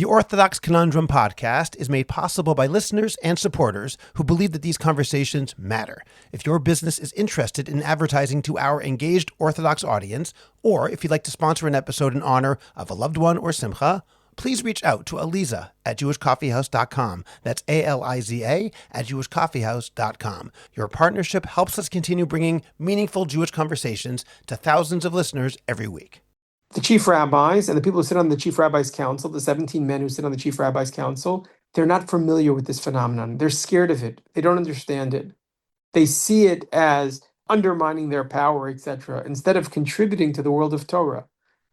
The Orthodox Conundrum podcast is made possible by listeners and supporters who believe that these conversations matter. If your business is interested in advertising to our engaged Orthodox audience, or if you'd like to sponsor an episode in honor of a loved one or simcha, please reach out to Aliza at jewishcoffeehouse.com. That's ALIZA at jewishcoffeehouse.com. Your partnership helps us continue bringing meaningful Jewish conversations to thousands of listeners every week. The chief rabbis and the people who sit on the chief rabbis council, the 17 men who sit on the chief rabbis council, they're not familiar with this phenomenon. They're scared of it. They don't understand it. They see it as undermining their power, etc., instead of contributing to the world of Torah.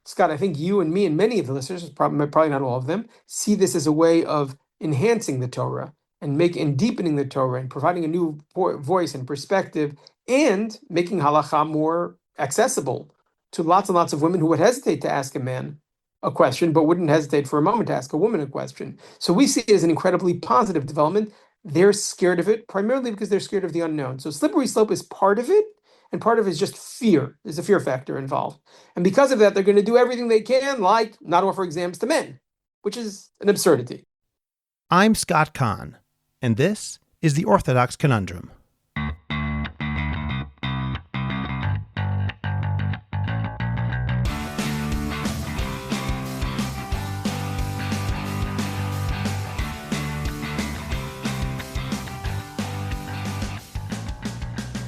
Scott, I think you and me and many of the listeners, probably not all of them, see this as a way of enhancing the Torah and deepening the Torah and providing a new voice and perspective and making halakha more accessible to lots and lots of women who would hesitate to ask a man a question, but wouldn't hesitate for a moment to ask a woman a question. So we see it as an incredibly positive development. They're scared of it, primarily because they're scared of the unknown. So slippery slope is part of it, and part of it is just fear. There's a fear factor involved. And because of that, they're going to do everything they can, like not offer exams to men, which is an absurdity. I'm Scott Kahn, and this is the Orthodox Conundrum.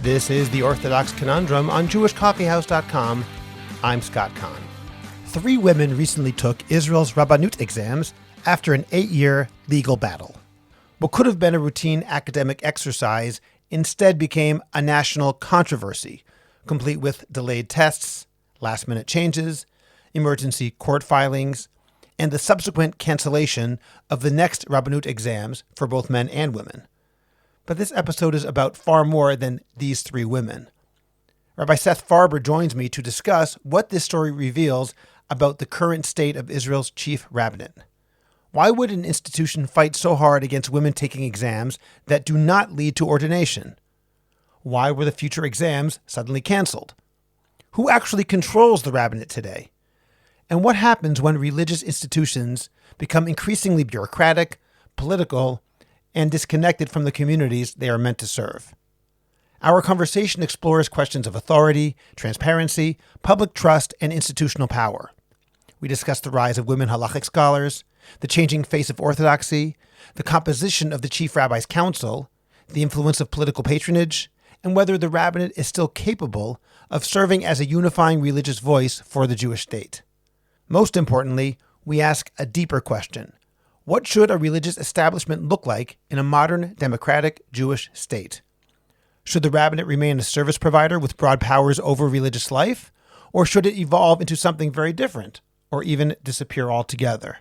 This is the Orthodox Conundrum on jewishcoffeehouse.com. I'm Scott Kahn. 3 women recently took Israel's rabbanut exams after an 8-year legal battle. What could have been a routine academic exercise instead became a national controversy, complete with delayed tests, last-minute changes, emergency court filings, and the subsequent cancellation of the next rabbanut exams for both men and women. But this episode is about far more than these 3 women. Rabbi Seth Farber joins me to discuss what this story reveals about the current state of Israel's chief rabbinate. Why would an institution fight so hard against women taking exams that do not lead to ordination? Why were the future exams suddenly canceled? Who actually controls the rabbinate today? And what happens when religious institutions become increasingly bureaucratic, political, and disconnected from the communities they are meant to serve? Our conversation explores questions of authority, transparency, public trust, and institutional power. We discuss the rise of women halachic scholars, the changing face of orthodoxy, the composition of the Chief Rabbi's Council, the influence of political patronage, and whether the rabbinate is still capable of serving as a unifying religious voice for the Jewish state. Most importantly, we ask a deeper question. What should a religious establishment look like in a modern, democratic Jewish state? Should the rabbinate remain a service provider with broad powers over religious life, or should it evolve into something very different, or even disappear altogether?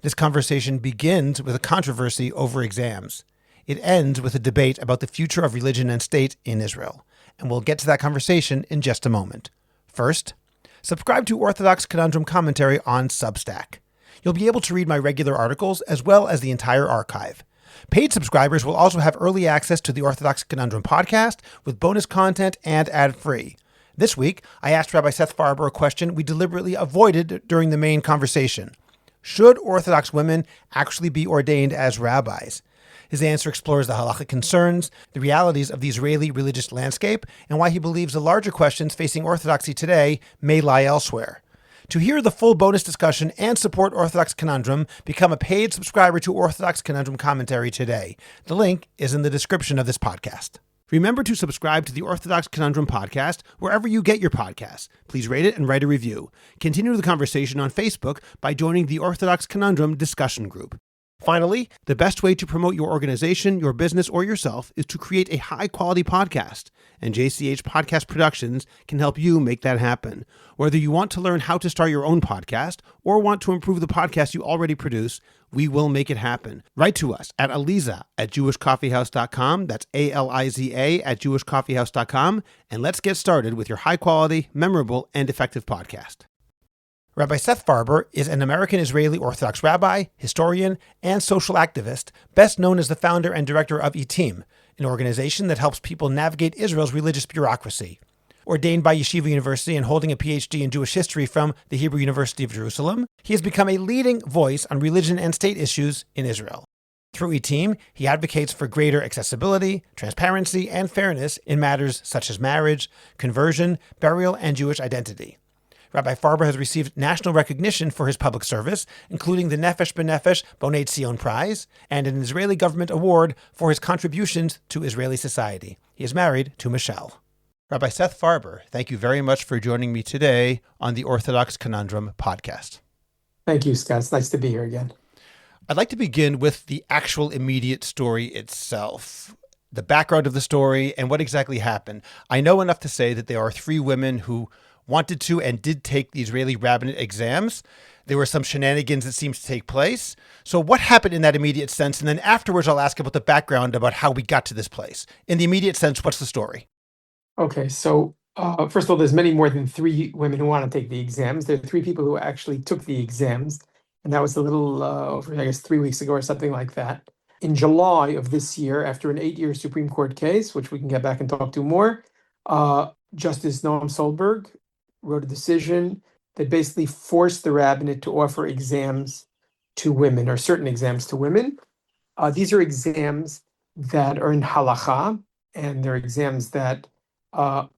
This conversation begins with a controversy over exams. It ends with a debate about the future of religion and state in Israel, and we'll get to that conversation in just a moment. First, subscribe to Orthodox Conundrum Commentary on Substack. You'll be able to read my regular articles as well as the entire archive. Paid subscribers will also have early access to the Orthodox Conundrum podcast with bonus content and ad-free. This week, I asked Rabbi Seth Farber a question we deliberately avoided during the main conversation. Should Orthodox women actually be ordained as rabbis? His answer explores the halachic concerns, the realities of the Israeli religious landscape, and why he believes the larger questions facing Orthodoxy today may lie elsewhere. To hear the full bonus discussion and support Orthodox Conundrum, become a paid subscriber to Orthodox Conundrum Commentary today. The link is in the description of this podcast. Remember to subscribe to the Orthodox Conundrum podcast wherever you get your podcasts. Please rate it and write a review. Continue the conversation on Facebook by joining the Orthodox Conundrum discussion group. Finally, the best way to promote your organization, your business, or yourself is to create a high-quality podcast, and JCH Podcast Productions can help you make that happen. Whether you want to learn how to start your own podcast or want to improve the podcast you already produce, we will make it happen. Write to us at Aliza at jewishcoffeehouse.com. That's ALIZA at jewishcoffeehouse.com. And let's get started with your high-quality, memorable, and effective podcast. Rabbi Seth Farber is an American-Israeli Orthodox rabbi, historian, and social activist, best known as the founder and director of ETIM, an organization that helps people navigate Israel's religious bureaucracy. ordained by Yeshiva University and holding a PhD in Jewish history from the Hebrew University of Jerusalem, he has become a leading voice on religion and state issues in Israel. Through eTeam, he advocates for greater accessibility, transparency, and fairness in matters such as marriage, conversion, burial, and Jewish identity. Rabbi Farber has received national recognition for his public service, including the Nefesh B'Nefesh Bonei Tzion Prize and an Israeli government award for his contributions to Israeli society. He is married to Michelle. Rabbi Seth Farber, thank you very much for joining me today on the Orthodox Conundrum podcast. Thank you, Scott. It's nice to be here again. I'd like to begin with the actual immediate story itself, the background of the story, and what exactly happened. I know enough to say that there are 3 women who wanted to and did take the Israeli rabbinate exams. There were some shenanigans that seemed to take place. So what happened in that immediate sense? And then afterwards, I'll ask about the background about how we got to this place. In the immediate sense, what's the story? Okay, so first of all, there's many more than 3 women who want to take the exams. There are 3 people who actually took the exams. And that was a little over, I guess, 3 weeks ago or something like that. In July of this year, after an 8-year Supreme Court case, which we can get back and talk to more, Justice Noam Solberg wrote a decision that basically forced the rabbinate to offer exams to women, or certain exams to women. These are exams that are in halacha, and they're exams that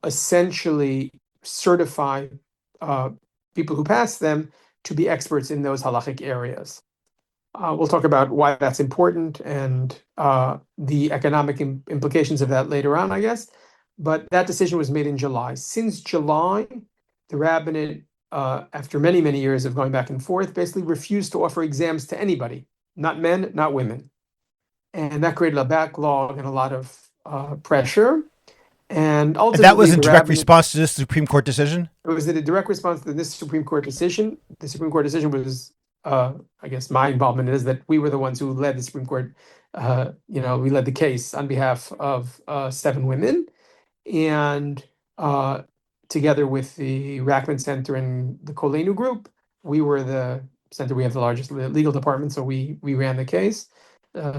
essentially certify people who pass them to be experts in those halachic areas. We'll talk about why that's important and the economic implications of that later on, I guess. But that decision was made in July. Since July, the rabbinate, after many, many years of going back and forth, basically refused to offer exams to anybody, not men, not women. And that created a backlog and a lot of pressure. And ultimately, that was in direct response to this Supreme Court decision? It was a direct response to this Supreme Court decision. The Supreme Court decision was, I guess my involvement is that we were the ones who led the Supreme Court. We led the case on behalf of 7 women. And together with the Rachman Center and the Kolenu Group, we were the center. We have the largest legal department, so we ran the case,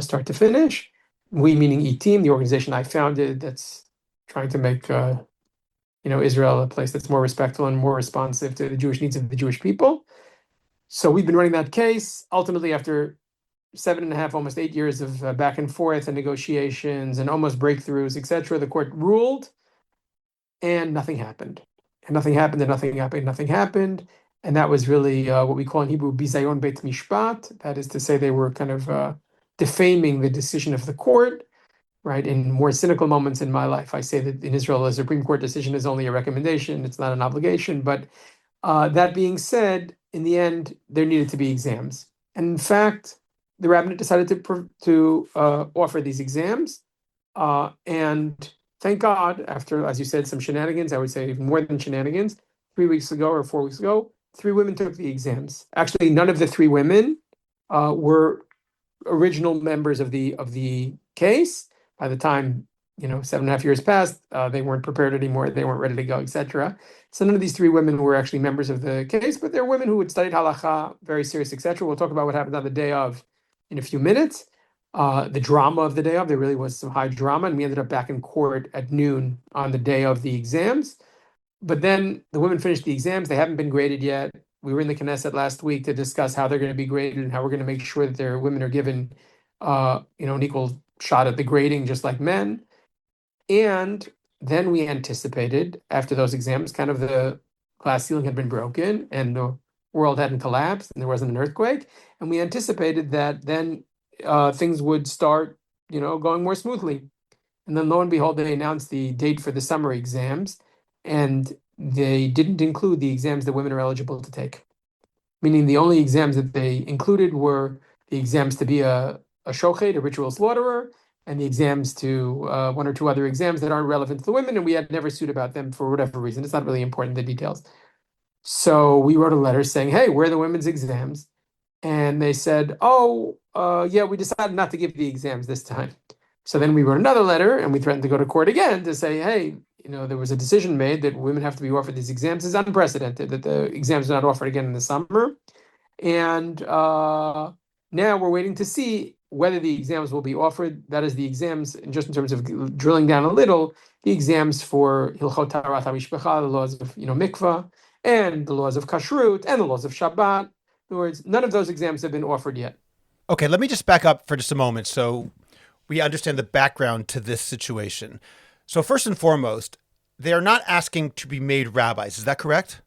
start to finish. We, meaning eTeam, the organization I founded, that's trying to make Israel a place that's more respectful and more responsive to the Jewish needs of the Jewish people. So we've been running that case. Ultimately, after 7.5, almost 8 years of back and forth and negotiations and almost breakthroughs, etc., the court ruled, and nothing happened. And nothing happened, and nothing happened, nothing happened. And that was really what we call in Hebrew bizayon beit mishpat. That is to say, they were kind of defaming the decision of the court. Right. In more cynical moments in my life, I say that in Israel, a Supreme Court decision is only a recommendation. It's not an obligation. But that being said, in the end, there needed to be exams. And in fact, the rabbinate decided to offer these exams. And thank God, after, as you said, some shenanigans, I would say even more than shenanigans, 3 weeks ago or 4 weeks ago, 3 women took the exams. Actually, none of the 3 women were original members of the case. By the time 7.5 years passed, they weren't prepared anymore. They weren't ready to go, etc. So none of these 3 women were actually members of the case, but they're women who had studied halacha, very serious, etc. We'll talk about what happened on the day of in a few minutes. The drama of the day of, there really was some high drama, and we ended up back in court at noon on the day of the exams. But then the women finished the exams. They haven't been graded yet. We were in the Knesset last week to discuss how they're going to be graded and how we're going to make sure that their women are given an equal shot at the grading, just like men. And then we anticipated, after those exams, kind of the glass ceiling had been broken and the world hadn't collapsed and there wasn't an earthquake. And we anticipated that then things would start, going more smoothly. And then lo and behold, they announced the date for the summer exams, and they didn't include the exams that women are eligible to take. Meaning the only exams that they included were the exams to be a shochet, a ritual slaughterer, and the exams to 1 or 2 other exams that aren't relevant to the women, and we had never sued about them for whatever reason. It's not really important, the details. So we wrote a letter saying, hey, where are the women's exams? And they said, yeah, we decided not to give the exams this time. So then we wrote another letter, and we threatened to go to court again to say, hey, there was a decision made that women have to be offered these exams. It's unprecedented that the exams are not offered again in the summer. And now we're waiting to see whether the exams will be offered. That is the exams, and just in terms of drilling down a little, the exams for Hilchot Taharat HaMishpacha, the laws of mikvah, and the laws of kashrut, and the laws of Shabbat. In other words, none of those exams have been offered yet. Okay, let me just back up for just a moment so we understand the background to this situation. So first and foremost, they are not asking to be made rabbis. Is that correct?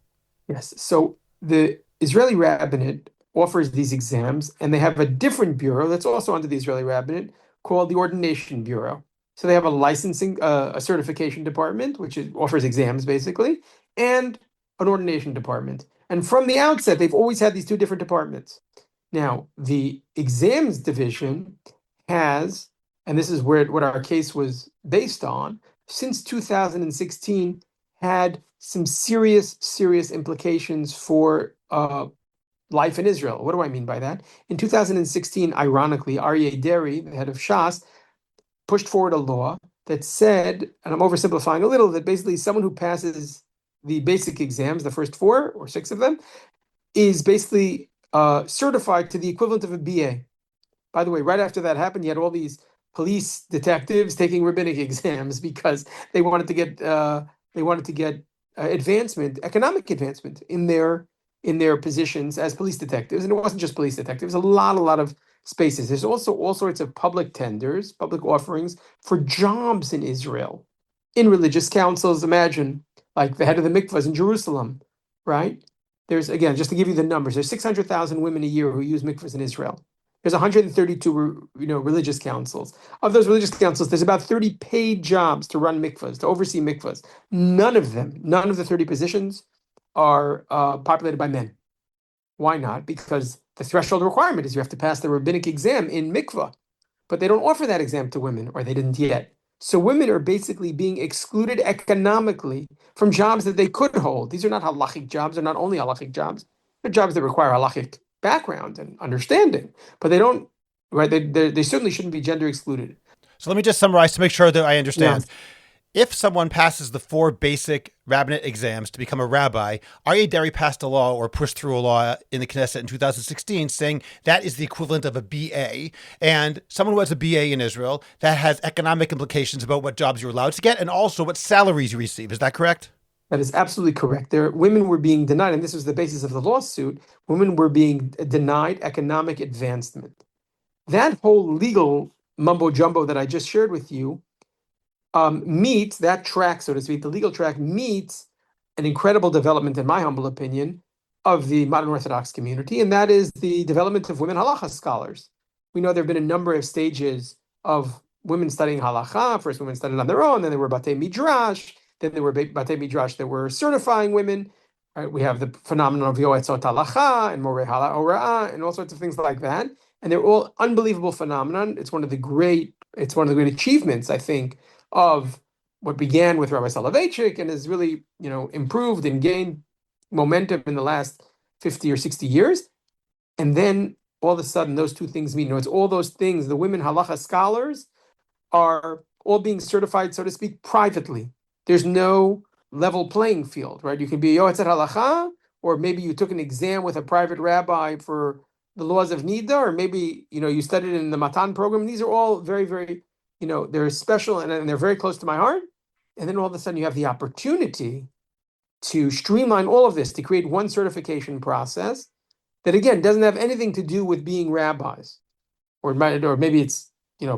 Yes. So the Israeli Rabbinate offers these exams, and they have a different bureau that's also under the Israeli Rabbinate called the Ordination Bureau. So they have a licensing, a certification department, which offers exams basically, and an ordination department. And from the outset, they've always had these two different departments. Now, the exams division has, and this is what our case was based on, since 2016, had some serious implications for life in Israel. What do I mean by that? In 2016, ironically, Aryeh Deri, the head of Shas, pushed forward a law that said, and I'm oversimplifying a little, that basically someone who passes the basic exams, the first 4 or 6 of them, is basically certified to the equivalent of a BA. By the way, right after that happened, you had all these police detectives taking rabbinic exams because they wanted to get advancement, economic advancement in their positions as police detectives. And it wasn't just police detectives, a lot of spaces. There's also all sorts of public tenders, public offerings for jobs in Israel, in religious councils. Imagine, like the head of the mikvahs in Jerusalem, right? There's, again, just to give you the numbers, there's 600,000 women a year who use mikvahs in Israel. There's 132, religious councils. Of those religious councils, there's about 30 paid jobs to run mikvahs, to oversee mikvahs. None of the 30 positions are populated by men. Why not? Because the threshold requirement is you have to pass the rabbinic exam in mikvah, but they don't offer that exam to women, or they didn't yet. So women are basically being excluded economically from jobs that they could hold. These are not halachic jobs. They're not only halachic jobs. They're jobs that require halachic background and understanding, but they don't, right? They certainly shouldn't be gender excluded. So let me just summarize to make sure that I understand. Yes. If someone passes the 4 basic rabbinate exams to become a rabbi, Aryeh Deri passed a law or pushed through a law in the Knesset in 2016 saying that is the equivalent of a BA. And someone who has a BA in Israel, that has economic implications about what jobs you're allowed to get and also what salaries you receive. Is that correct? That is absolutely correct. Women were being denied, and this was the basis of the lawsuit. Women were being denied economic advancement. That whole legal mumbo jumbo that I just shared with you meets that track, so to speak. The legal track meets an incredible development, in my humble opinion, of the modern Orthodox community, and that is the development of women halacha scholars. We know there have been a number of stages of women studying halacha. First, women studied on their own, then there were batei midrash, then there were batei midrash that were certifying women. Right? We have the phenomenon of yoetzot halacha and morei halacha and all sorts of things like that. And they're all unbelievable phenomenon. It's one of the great achievements, I think, of what began with Rabbi Soloveitchik and has really, improved and gained momentum in the last 50 or 60 years. And then all of a sudden, those two things meet. It's all those things. The women halacha scholars are all being certified, so to speak, privately. There's no level playing field, right? You can be yoetzet halacha, or maybe you took an exam with a private rabbi for the laws of Nida, or maybe, you studied in the Matan program. These are all very, very, they're special and they're very close to my heart. And then all of a sudden you have the opportunity to streamline all of this, to create one certification process that, again, doesn't have anything to do with being rabbis. Or maybe it's,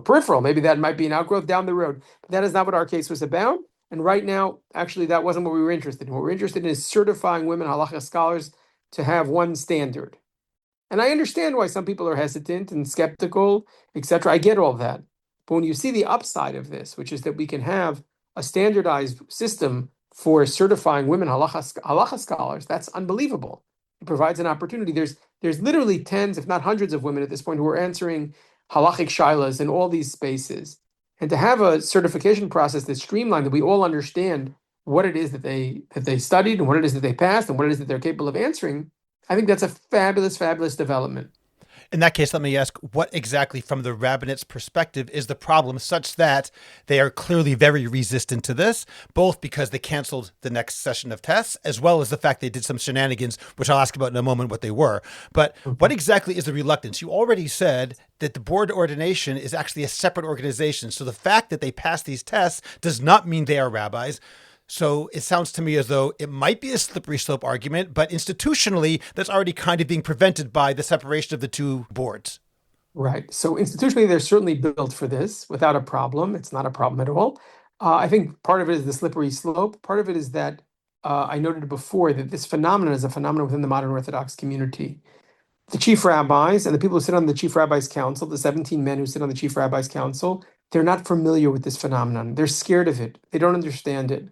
peripheral. Maybe that might be an outgrowth down the road. But that is not what our case was about. And right now, actually, that wasn't what we were interested in. What we're interested in is certifying women halacha scholars to have one standard. And I understand why some people are hesitant and skeptical, etc. I get all that. But when you see the upside of this, which is that we can have a standardized system for certifying women halacha scholars, that's unbelievable. It provides an opportunity. There's literally tens, if not hundreds, of women at this point who are answering halachic shilas in all these spaces. And to have a certification process that's streamlined, that we all understand what it is that they studied and what it is that they passed and what it is that they're capable of answering, I think that's a fabulous, fabulous development. In that case, let me ask, what exactly from the rabbinate's perspective is the problem such that they are clearly very resistant to this, both because they canceled the next session of tests, as well as the fact they did some shenanigans, which I'll ask about in a moment what they were. But what exactly is the reluctance? You already said that the board ordination is actually a separate organization. So the fact that they pass these tests does not mean they are rabbis. So it sounds to me as though it might be a slippery slope argument, but institutionally, that's already kind of being prevented by the separation of the two boards. Right. So institutionally, they're certainly built for this without a problem. It's not a problem at all. I think part of it is the slippery slope. Part of it is that I noted before that this phenomenon is a phenomenon within the modern Orthodox community. The chief rabbis and the people who sit on the chief rabbis council, the 17 men who sit on the chief rabbis council, they're not familiar with this phenomenon. They're scared of it. They don't understand it.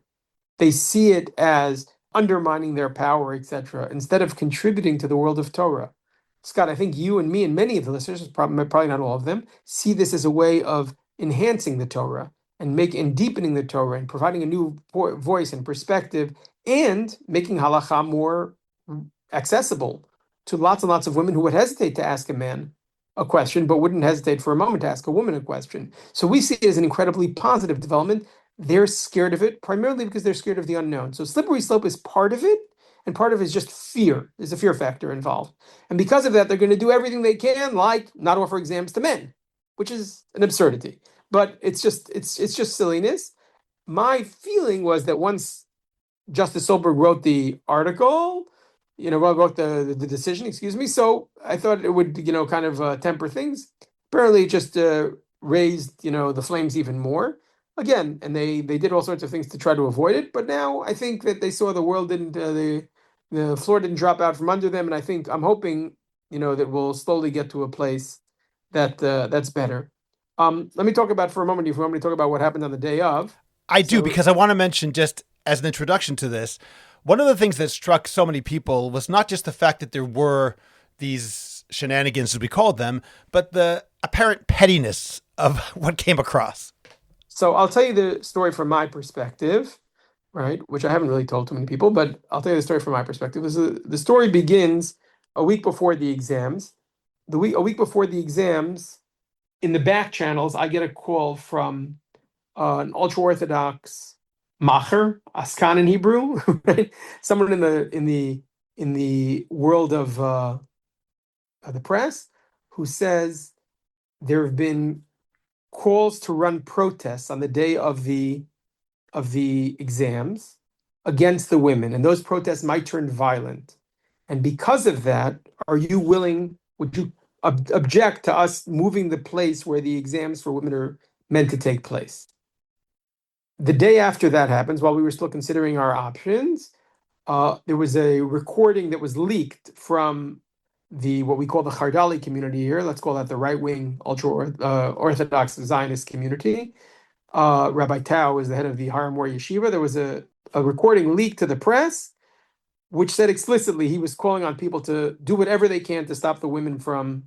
They see it as undermining their power, etc., instead of contributing to the world of Torah. Scott, I think you and me and many of the listeners, probably not all of them, see this as a way of enhancing the Torah and deepening the Torah and providing a new voice and perspective and making halacha more accessible to lots and lots of women who would hesitate to ask a man a question, but wouldn't hesitate for a moment to ask a woman a question. So we see it as an incredibly positive development. They're scared of it, primarily because they're scared of the unknown. So slippery slope is part of it, and part of it is just fear. There's a fear factor involved. And because of that, they're going to do everything they can, like not offer exams to men, which is an absurdity. But it's just silliness. My feeling was that once Justice Solberg wrote the article, wrote the decision, excuse me. So I thought it would, kind of temper things. Apparently it just raised, the flames even more. Again, and they did all sorts of things to try to avoid it. But now I think that they saw the world didn't, the floor didn't drop out from under them. And I'm hoping, that we'll slowly get to a place that that's better. Let me talk about for a moment, if you want me to talk about what happened on the day of. I do, because I want to mention, just as an introduction to this, one of the things that struck so many people was not just the fact that there were these shenanigans, as we called them, but the apparent pettiness of what came across. So I'll tell you the story from my perspective, right? Which I haven't really told too many people, but I'll tell you the story from my perspective. The story begins a week before the exams. A week before the exams, in the back channels, I get a call from an ultra-Orthodox macher, askan in Hebrew, right? Someone in the world of the press, who says there have been calls to run protests on the day of the exams against the women, and those protests might turn violent. And because of that, would you object to us moving the place where the exams for women are meant to take place? The day after that happens, while we were still considering our options, there was a recording that was leaked from what we call the Chardali community here. Let's call that the right-wing ultra-Orthodox Zionist community. Rabbi Tao is the head of the Har Mor Yeshiva. There was a recording leaked to the press, which said explicitly he was calling on people to do whatever they can to stop the women from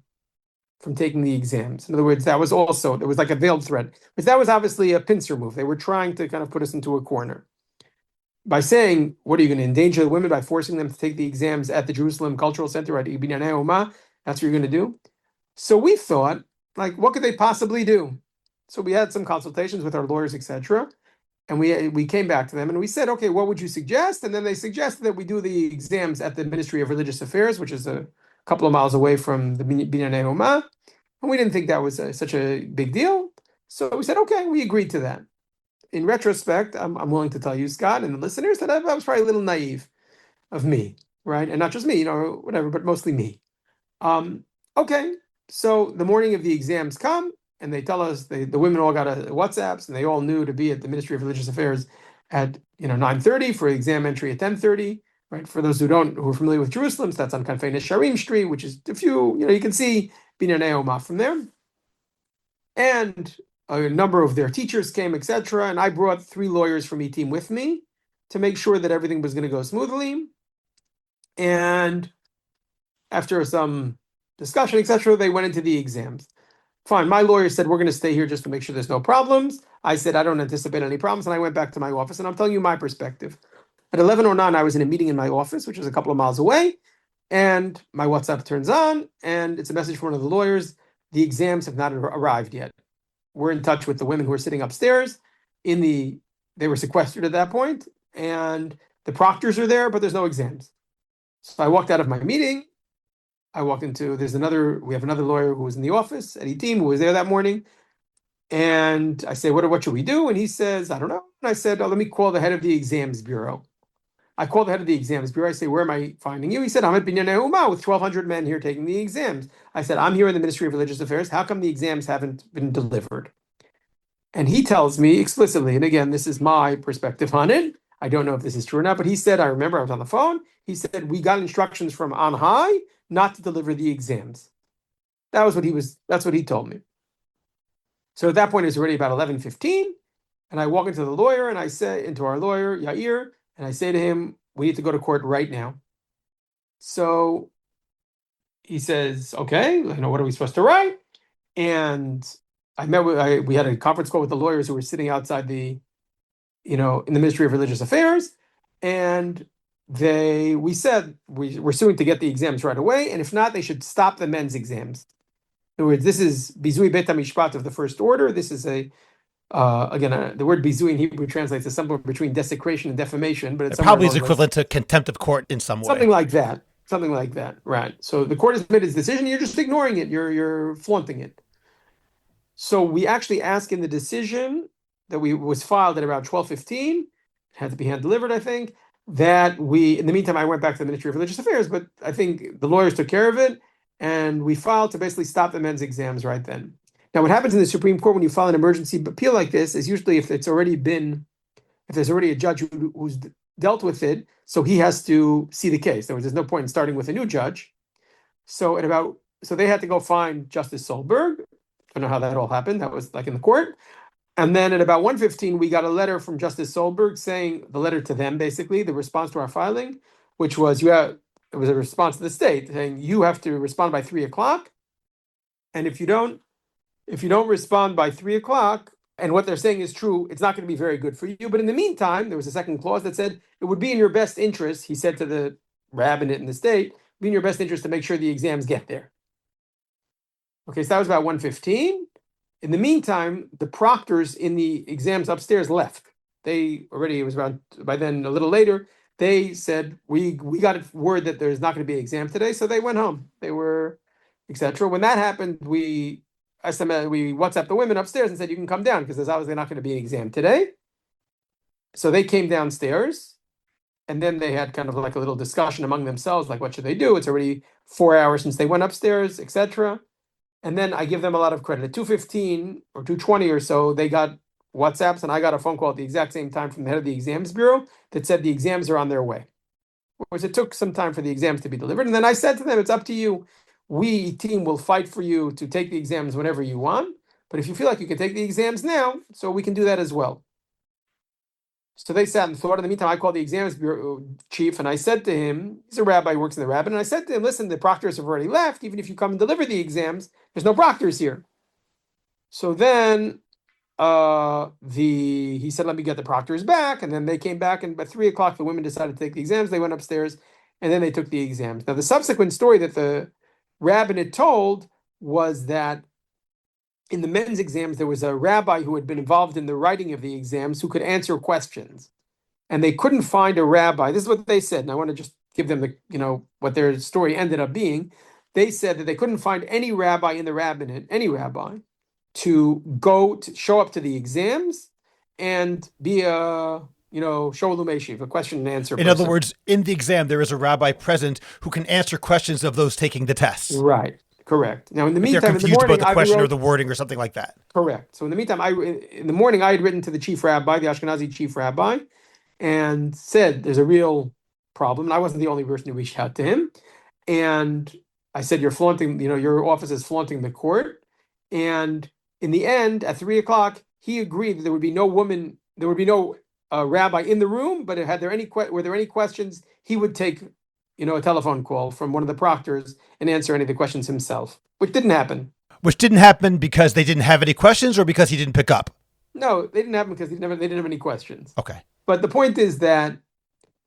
taking the exams. In other words, there was like a veiled threat, because that was obviously a pincer move. They were trying to kind of put us into a corner by saying, what are you going to endanger the women by forcing them to take the exams at the Jerusalem Cultural Center at Binyanei Oma? That's what you're going to do. So we thought, like, what could they possibly do? So we had some consultations with our lawyers, etc. And we came back to them and we said, okay, what would you suggest? And then they suggested that we do the exams at the Ministry of Religious Affairs, which is a couple of miles away from the Binyanei Oma. And we didn't think that was such a big deal. So we said, okay, we agreed to that. In retrospect, I'm willing to tell you, Scott, and the listeners, that I was probably a little naive of me, right? And not just me, whatever, but mostly me. Okay, so the morning of the exams come, and they tell us, the women all got WhatsApps, and they all knew to be at the Ministry of Religious Affairs at 9:30 for exam entry at 10:30. Right? For those who are familiar with Jerusalem, so that's on Kanfei Nesharim Street, which is you can see Binyanei Oma from there. And a number of their teachers came, etc. And I brought 3 lawyers from E-Team with me to make sure that everything was going to go smoothly. And after some discussion, etc., they went into the exams. Fine. My lawyer said, we're going to stay here just to make sure there's no problems. I said, I don't anticipate any problems. And I went back to my office, and I'm telling you my perspective. At 11:09, I was in a meeting in my office, which was a couple of miles away. And my WhatsApp turns on, and it's a message from one of the lawyers. The exams have not arrived yet. We're in touch with the women who are sitting upstairs. They were sequestered at that point, and the proctors are there, but there's no exams. So I walked out of my meeting. I walked into, we have another lawyer who was in the office, Eddie Team, who was there that morning. And I say, what should we do? And he says, I don't know. And I said, let me call the head of the exams bureau. I called the head of the exams bureau. I say, where am I finding you? He said, I'm at Binyanei Umah with 1,200 men here taking the exams. I said, I'm here in the Ministry of Religious Affairs. How come the exams haven't been delivered? And he tells me explicitly, and again, this is my perspective on it. I don't know if this is true or not, but he said, I remember I was on the phone. He said, we got instructions from on high not to deliver the exams. That's what he told me. So at that point, it's already about 11:15, and I walk into the lawyer, and I say, into our lawyer, Yair, and I say to him, we need to go to court right now. So he says, okay, what are we supposed to write? And we had a conference call with the lawyers who were sitting outside in the Ministry of Religious Affairs. And we said, we're suing to get the exams right away. And if not, they should stop the men's exams. In other words, this is bizui bet hamishpat of the first order. This is the word bizui in Hebrew translates as somewhere between desecration and defamation, but it's probably is equivalent to contempt of court in some way. Something like that, right? So the court has made its decision. You're just ignoring it. You're flaunting it. So we actually ask in the decision that was filed at about 12:15, had to be hand delivered, I think. That in the meantime, I went back to the Ministry of Religious Affairs, but I think the lawyers took care of it, and we filed to basically stop the men's exams right then. Now, what happens in the Supreme Court when you file an emergency appeal like this is usually if there's already a judge who's dealt with it, so he has to see the case. There's no point in starting with a new judge. So they had to go find Justice Solberg. I don't know how that all happened. That was like in the court. And then at about 1:15, we got a letter from Justice Solberg saying, the letter to them, basically, the response to our filing, which was, it was a response to the state saying, you have to respond by 3:00. And if you don't respond by 3:00, and what they're saying is true, it's not going to be very good for you. But in the meantime, there was a second clause that said, it would be in your best interest, he said to the rabbinate in the state, be in your best interest to make sure the exams get there. Okay, so that was about 1:15. In the meantime, the proctors in the exams upstairs left. It was around, by then a little later, they said, we got word that there's not going to be an exam today, so they went home. They were, etc. When that happened, we WhatsApped the women upstairs and said, you can come down because there's obviously not going to be an exam today. So they came downstairs, and then they had kind of like a little discussion among themselves, like what should they do? It's already 4 hours since they went upstairs, etc. And then I give them a lot of credit. At 2:15 or 2:20 or so, they got WhatsApps, and I got a phone call at the exact same time from the head of the exams bureau that said the exams are on their way. Whereas it took some time for the exams to be delivered. And then I said to them, it's up to you. We, team, will fight for you to take the exams whenever you want. But if you feel like you can take the exams now, so we can do that as well. So they sat and thought. In the meantime, I called the exams bureau chief, and I said to him, he's a rabbi, works in the rabbinate, and I said to him, listen, the proctors have already left. Even if you come and deliver the exams, there's no proctors here. So then he said, let me get the proctors back. And then they came back, and by 3:00, the women decided to take the exams. They went upstairs, and then they took the exams. Now, the subsequent story that the rabbinate told was that in the men's exams, there was a rabbi who had been involved in the writing of the exams who could answer questions. And they couldn't find a rabbi. This is what they said. And I want to just give them what their story ended up being. They said that they couldn't find any rabbi in the rabbinate, to show up to the exams and be a Sholem Eshiv, a question and answer person. In other words, in the exam, there is a rabbi present who can answer questions of those taking the tests. Right. Correct. Now, in the meantime, they're confused about the question or the wording or something like that. Correct. So in the meantime, in the morning, I had written to the chief rabbi, the Ashkenazi chief rabbi, and said there's a real problem. And I wasn't the only person who reached out to him. And I said, you're flaunting, your office is flaunting the court. And in the end, at 3:00, he agreed that there would be no rabbi in the room, but were there any questions, he would take a telephone call from one of the proctors and answer any of the questions himself, which didn't happen. Which didn't happen because they didn't have any questions or because he didn't pick up? No, they didn't happen because they didn't have any questions. Okay. But the point is that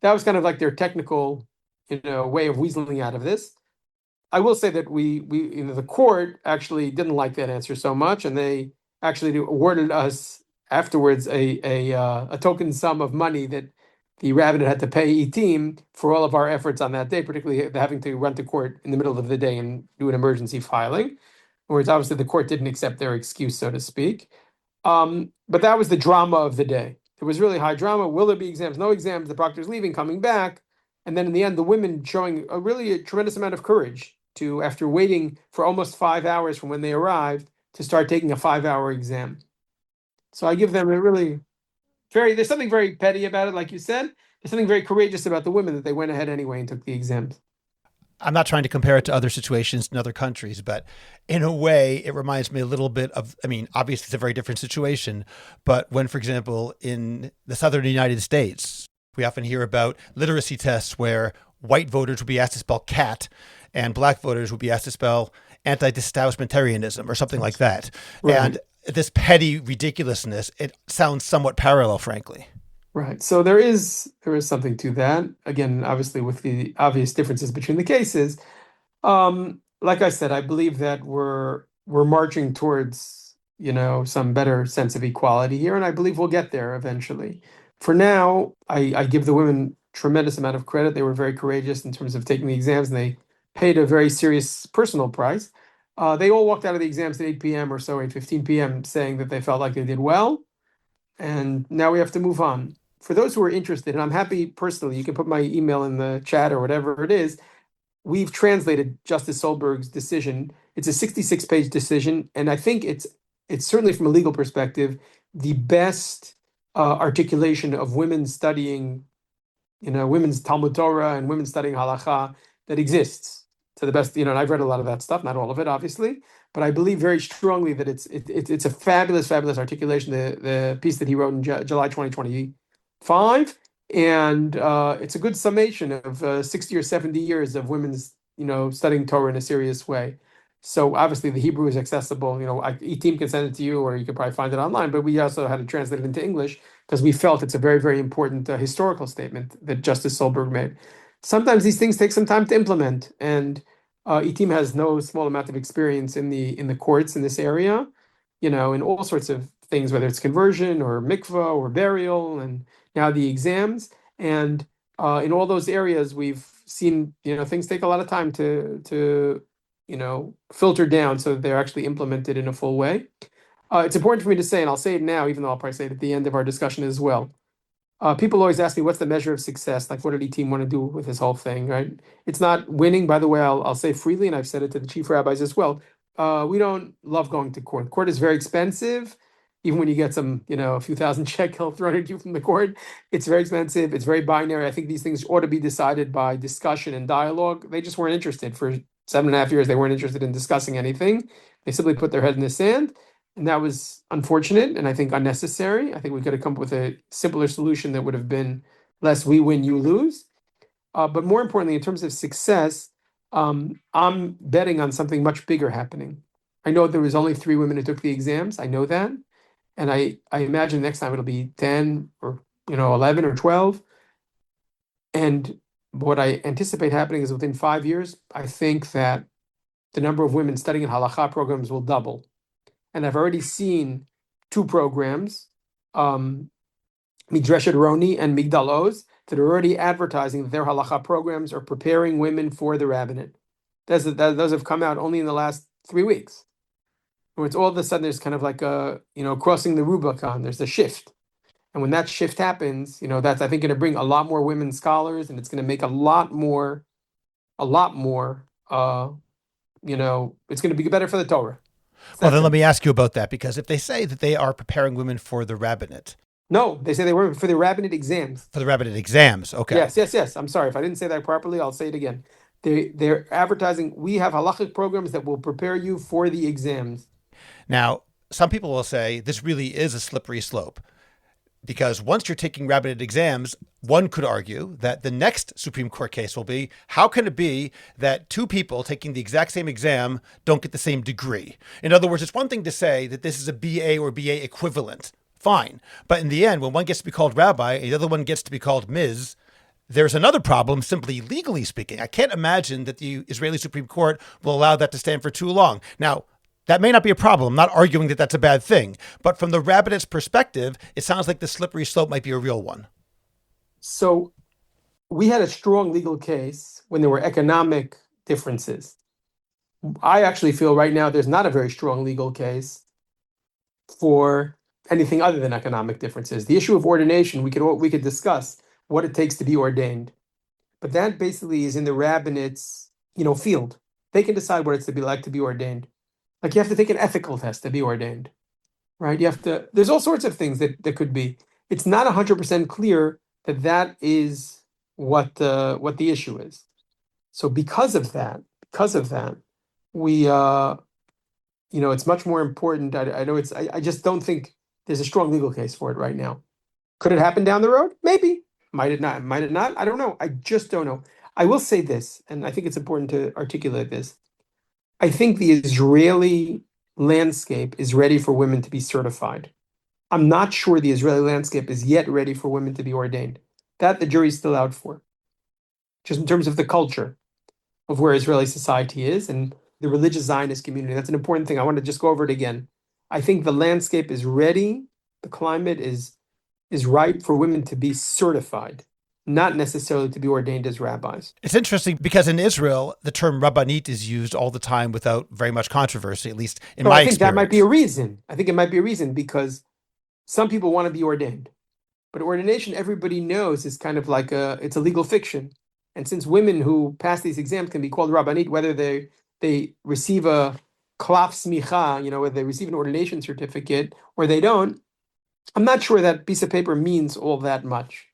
was kind of like their technical, way of weaseling out of this. I will say that the court actually didn't like that answer so much, and they actually awarded us afterwards a token sum of money that the rabbinate had to pay team for all of our efforts on that day, particularly having to run to court in the middle of the day and do an emergency filing. Whereas obviously the court didn't accept their excuse, so to speak. But that was the drama of the day. It was really high drama. Will there be exams? No exams. The proctor's leaving, coming back. And then in the end, the women showing a tremendous amount of courage to, after waiting for almost 5 hours from when they arrived, to start taking a 5-hour exam. So I give them there's something very petty about it, like you said. There's something very courageous about the women that they went ahead anyway and took the exams. I'm not trying to compare it to other situations in other countries, but in a way, it reminds me a little bit of, obviously it's a very different situation, but when, for example, in the southern United States, we often hear about literacy tests where white voters would be asked to spell cat and black voters would be asked to spell anti-establishmentarianism or something like that. Right. And this petty ridiculousness, it sounds somewhat parallel, frankly. Right. So there is something to that. Again, obviously with the obvious differences between the cases. Like I said, I believe that we're marching towards, some better sense of equality here, and I believe we'll get there eventually. For now, I give the women tremendous amount of credit. They were very courageous in terms of taking the exams, and they paid a very serious personal price. They all walked out of the exams at 8 p.m. or so, 8:15 p.m., saying that they felt like they did well. And now we have to move on. For those who are interested, and I'm happy personally, you can put my email in the chat or whatever it is. We've translated Justice Solberg's decision. It's a 66-page decision, and I think it's certainly from a legal perspective the best articulation of women studying, women's Talmud Torah and women studying halacha that exists. To the best, and I've read a lot of that stuff, not all of it, obviously, but I believe very strongly that it's a fabulous, fabulous articulation. The piece that he wrote in July 2025, and it's a good summation of 60 or 70 years of women's, studying Torah in a serious way. So obviously the Hebrew is accessible. E-team can send it to you, or you can probably find it online. But we also had to translate it into English because we felt it's a very, very important historical statement that Justice Solberg made. Sometimes these things take some time to implement, and E-team has no small amount of experience in the courts in this area, in all sorts of things, whether it's conversion or mikvah or burial, and now the exams. And in all those areas, we've seen, things take a lot of time to filter down so that they're actually implemented in a full way. It's important for me to say, and I'll say it now, even though I'll probably say it at the end of our discussion as well. People always ask me, what's the measure of success? Like, what did E-team want to do with this whole thing, right? It's not winning. By the way, I'll say freely, and I've said it to the chief rabbis as well. We don't love going to court. Court is very expensive. Even when you get some, a few thousand shekel thrown at you from the court, it's very expensive. It's very binary. I think these things ought to be decided by discussion and dialogue. They just weren't interested. For 7.5 years, they weren't interested in discussing anything. They simply put their head in the sand. And that was unfortunate and I think unnecessary. I think we could have come up with a simpler solution that would have been less we win, you lose. But more importantly, in terms of success, I'm betting on something much bigger happening. I know there was only 3 women who took the exams. I know that. And I imagine next time it'll be 10 or 11 or 12. And what I anticipate happening is within 5 years, I think that the number of women studying in halakha programs will double. And I've already seen 2 programs, Midreshet Roni and Migdal Oz, that are already advertising that their halakha programs are preparing women for the rabbinate. Those have come out only in the last 3 weeks. Where it's all of a sudden there's kind of like crossing the Rubicon. There's a shift, and when that shift happens, that's I think going to bring a lot more women scholars, and it's going to make a lot more. It's going to be better for the Torah. Well, then let me ask you about that, because if they say that they are preparing women for the rabbinate. No, they say they were for the rabbinate exams. For the rabbinate exams, okay. Yes. I'm sorry if I didn't say that properly. I'll say it again. They're advertising, we have halachic programs that will prepare you for the exams. Now, some people will say this really is a slippery slope, because once you're taking rabbinate exams, one could argue that the next Supreme Court case will be, how can it be that 2 people taking the exact same exam don't get the same degree? In other words, it's one thing to say that this is a BA or BA equivalent. Fine. But in the end, when one gets to be called rabbi and the other one gets to be called Ms., There's another problem, simply legally speaking. I can't imagine that the Israeli Supreme Court will allow that to stand for too long. Now, that may not be a problem. I'm not arguing that that's a bad thing. But from the rabbinate's perspective, it sounds like the slippery slope might be a real one. So we had a strong legal case when there were economic differences. I actually feel right now there's not a very strong legal case for anything other than economic differences. The issue of ordination, we could discuss what it takes to be ordained, but that basically is in the rabbinate's field. They can decide what it's to be like to be ordained. Like you have to take an ethical test to be ordained, right? You have to. There's all sorts of things that could be. It's not 100% clear that that is what the issue is. So because of that, we it's much more important. I know it's. I just don't think there's a strong legal case for it right now. Could it happen down the road? Maybe. Might it not? Might it not? I don't know. I just don't know. I will say this, and I think it's important to articulate this. I think the Israeli landscape is ready for women to be certified. I'm not sure the Israeli landscape is yet ready for women to be ordained. That the jury's still out for. Just in terms of the culture of where Israeli society is and the religious Zionist community. That's an important thing. I want to just go over it again. I think the landscape is ready. The climate is ripe for women to be certified, not necessarily to be ordained as rabbis. It's interesting because in Israel, the term rabbanit is used all the time without very much controversy, at least in my experience. I think that might be a reason. I think it might be a reason because some people want to be ordained. But ordination, everybody knows, is kind of like it's a legal fiction. And since women who pass these exams can be called rabbanit, whether they receive a klaf smicha, whether they receive an ordination certificate or they don't, I'm not sure that piece of paper means all that much.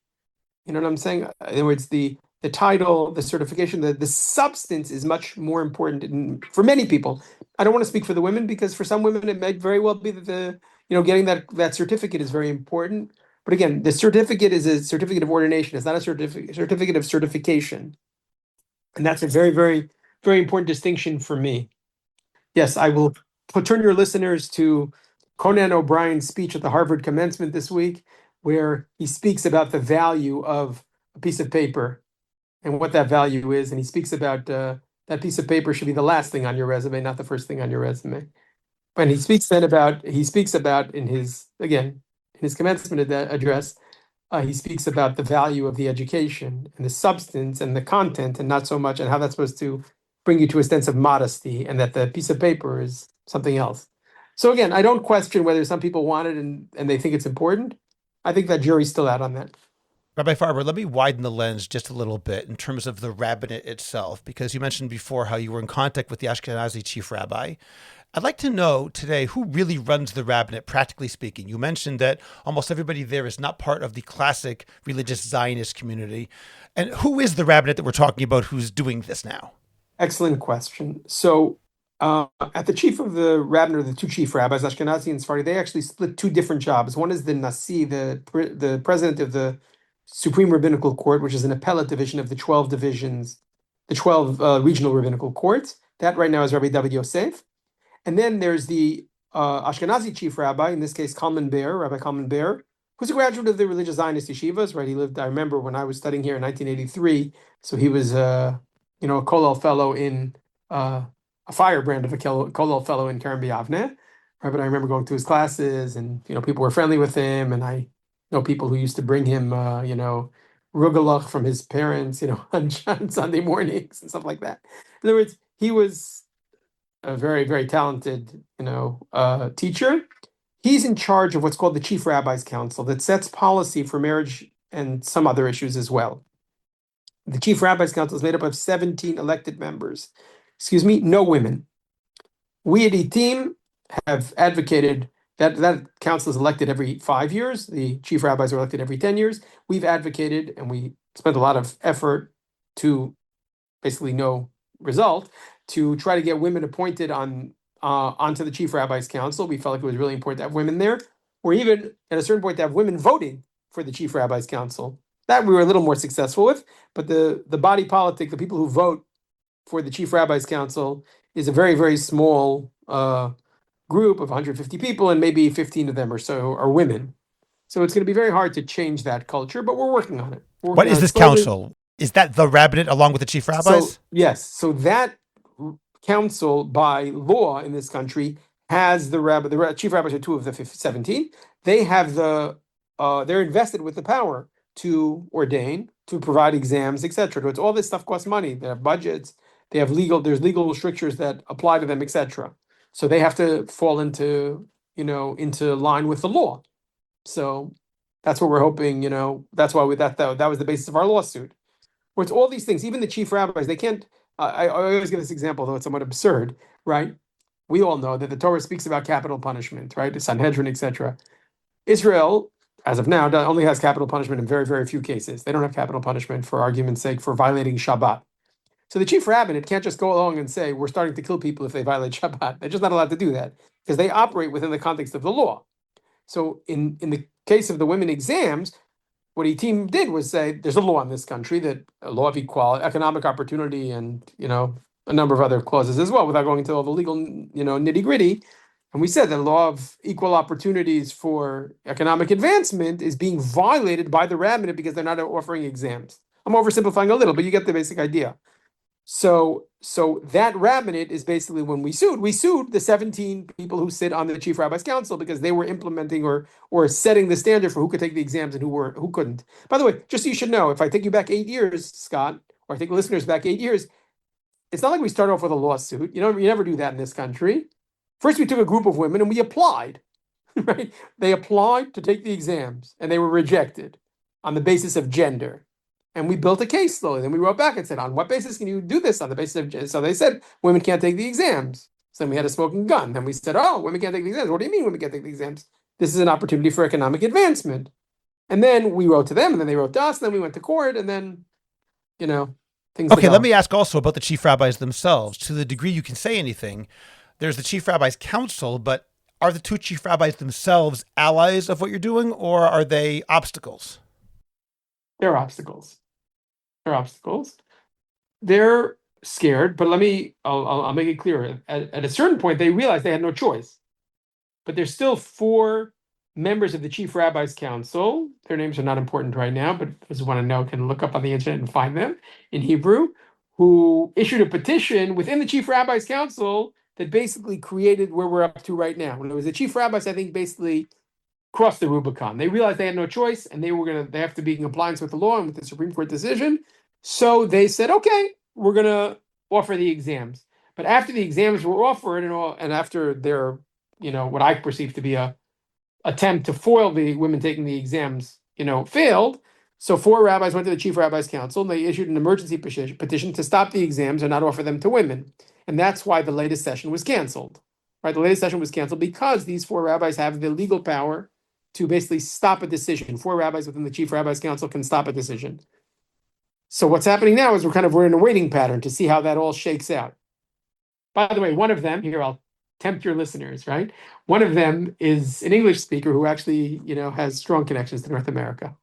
You know what I'm saying? In other words, the title, the certification, the substance is much more important for many people. I don't want to speak for the women because for some women it might very well be that getting that certificate is very important. But again, the certificate is a certificate of ordination. It's not a certificate of certification. And that's a very, very, very important distinction for me. Yes, I will turn your listeners to Conan O'Brien's speech at the Harvard commencement this week, where he speaks about the value of a piece of paper and what that value is. And he speaks about that piece of paper should be the last thing on your resume, not the first thing on your resume. And he speaks about in his commencement address, he speaks about the value of the education and the substance and the content and not so much and how that's supposed to bring you to a sense of modesty and that the piece of paper is something else. So again, I don't question whether some people want it and they think it's important. I think that jury's still out on that. Rabbi Farber, let me widen the lens just a little bit in terms of the rabbinate itself, because you mentioned before how you were in contact with the Ashkenazi chief rabbi. I'd like to know today who really runs the rabbinate, practically speaking. You mentioned that almost everybody there is not part of the classic religious Zionist community. And who is the rabbinate that we're talking about who's doing this now? Excellent question. So at the chief of the rabbinate, the two chief rabbis, Ashkenazi and Sephardi, they actually split two different jobs. One is the Nasi, the president of the Supreme Rabbinical Court, which is an appellate division of the 12 divisions, the 12 regional rabbinical courts. That right now is Rabbi David Yosef. And then there's the Ashkenazi chief rabbi, in this case, Rabbi Kalman Ber, who's a graduate of the religious Zionist yeshivas, right? He lived, I remember when I was studying here in 1983, so he was, a Kollel fellow in, a firebrand of a Kollel fellow in Keren B'Yavneh, right? But I remember going to his classes and, people were friendly with him, and I know people who used to bring him, rugelach from his parents, on Sunday mornings and stuff like that. In other words, he was a very, very talented, teacher. He's in charge of what's called the Chief Rabbi's Council that sets policy for marriage and some other issues as well. The Chief Rabbi's Council is made up of 17 elected members. No women. We at ETIM have advocated that council is elected every 5 years. The chief rabbis are elected every 10 years. We've advocated, and we spent a lot of effort to basically no result, to try to get women appointed onto the Chief Rabbi's Council. We felt like it was really important to have women there, or even at a certain point to have women voting for the Chief Rabbi's Council. That we were a little more successful with, but the body politic, the people who vote for the Chief Rabbi's Council, is a very, very small group of 150 people, and maybe 15 of them or so are women. So it's going to be very hard to change that culture, but we're working on it. We're What working is on it this slowly. council? Is that the rabbinate along with the chief So rabbis? yes, so that council by law in this country has the rabbi. The chief rabbis are two of the 17. They have they're invested with the power to ordain, to provide exams, etc. It's all this stuff costs money. They have budgets. They have there's legal strictures that apply to them, etc. So they have to fall into line with the law. So that's what we're hoping. That's why that was the basis of our lawsuit. Where it's all these things, even the chief rabbis, they can't. I always give this example, though it's somewhat absurd, right? We all know that the Torah speaks about capital punishment, right? The Sanhedrin, etc. Israel, as of now, only has capital punishment in very, very few cases. They don't have capital punishment, for argument's sake, for violating Shabbat. So the chief rabbinate can't just go along and say, we're starting to kill people if they violate Shabbat. They're just not allowed to do that because they operate within the context of the law. So in the case of the women exams, what Etim did was say there's a law in this country, that a law of equality, economic opportunity, and a number of other clauses as well, without going into all the legal nitty gritty. And we said that the law of equal opportunities for economic advancement is being violated by the rabbinate because they're not offering exams. I'm oversimplifying a little, but you get the basic idea. So that rabbinate is basically when we sued the 17 people who sit on the Chief Rabbi's Council because they were implementing or setting the standard for who could take the exams and who couldn't. By the way, just so you should know, if I take you back 8 years, Scott, or I take listeners back 8 years, it's not like we start off with a lawsuit. You never do that in this country. First, we took a group of women and we applied, right? They applied to take the exams and they were rejected on the basis of gender. And we built a case slowly. Then we wrote back and said, on what basis can you do this? On the basis of gender. So they said, women can't take the exams. So then we had a smoking gun. Then we said, oh, women can't take the exams. What do you mean women can't take the exams? This is an opportunity for economic advancement. And then we wrote to them, and then they wrote to us, and then we went to court, and then, things Okay, let developed. me ask also about the chief rabbis themselves. To the degree you can say anything, there's the chief rabbis council, but are the two chief rabbis themselves allies of what you're doing, or are they obstacles? They're obstacles. They're scared, but I'll make it clear. At a certain point, they realized they had no choice. But there's still 4 members of the Chief Rabbi's Council. Their names are not important right now, but those who want to know can look up on the internet and find them in Hebrew, who issued a petition within the Chief Rabbi's Council that basically created where we're up to right now. When it was the Chief Rabbis, I think, basically crossed the Rubicon. They realized they had no choice, and they have to be in compliance with the law and with the Supreme Court decision. So they said, okay, we're going to offer the exams. But after the exams were offered and after their, what I perceive to be a attempt to foil the women taking the exams, failed. So 4 rabbis went to the Chief Rabbi's Council and they issued an emergency petition to stop the exams and not offer them to women. And that's why the latest session was canceled. Right? The latest session was canceled because these 4 rabbis have the legal power to basically stop a decision. 4 rabbis within the Chief Rabbi's Council can stop a decision. So what's happening now is we're in a waiting pattern to see how that all shakes out. By the way, one of them, here I'll tempt your listeners, right? One of them is an English speaker who actually, has strong connections to North America.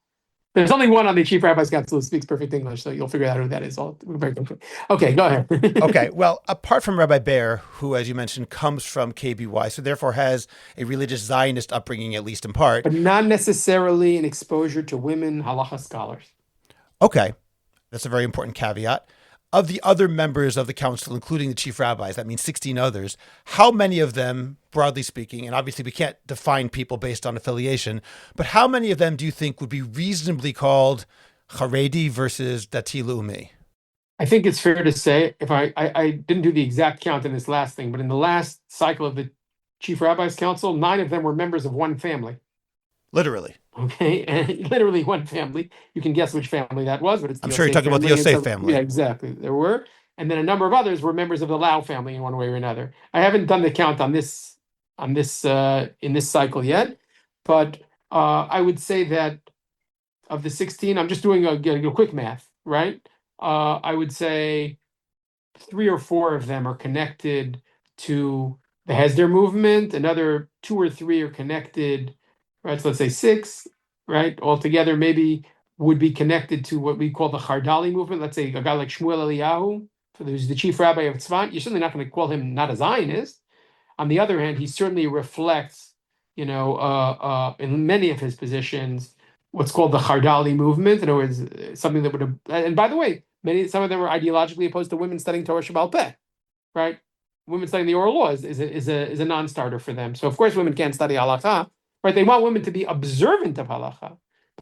There's only one on the Chief Rabbi's Council who speaks perfect English, so you'll figure out who that is. Okay, go ahead. Okay, well, apart from Rabbi Bear, who, as you mentioned, comes from KBY, so therefore has a religious Zionist upbringing, at least in part. But not necessarily an exposure to women halacha scholars. Okay, that's a very important caveat. Of the other members of the council, including the chief rabbis, that means 16 others, how many of them, broadly speaking, and obviously we can't define people based on affiliation, but how many of them do you think would be reasonably called Haredi versus Dati Leumi? I think it's fair to say, if I didn't do the exact count in this last thing, but in the last cycle of the Chief Rabbi's Council, 9 of them were members of one family. Literally. Okay, and literally one family. You can guess which family that was, but it's the I'm sure you're talking about the family. Yosef family. Yeah, exactly. There were. And then a number of others were members of the Lau family in one way or another. I haven't done the count on this in this cycle yet, but I would say that of the 16, I'm just doing a quick math, right? I would say 3 or 4 of them are connected to the Hesder movement. Another 2 or 3 are connected, right? So let's say 6, right? Altogether, maybe would be connected to what we call the Chardali movement. Let's say a guy like Shmuel Eliyahu, who's the chief rabbi of Tzfat. You're certainly not going to call him not a Zionist. On the other hand, he certainly reflects in many of his positions, what's called the Chardali movement. In other words, something that would have, and by the way, some of them were ideologically opposed to women studying Torah Shebaal Peh, right? Women studying the oral law is a non-starter for them. So of course women can't study halacha, right? They want women to be observant of halacha,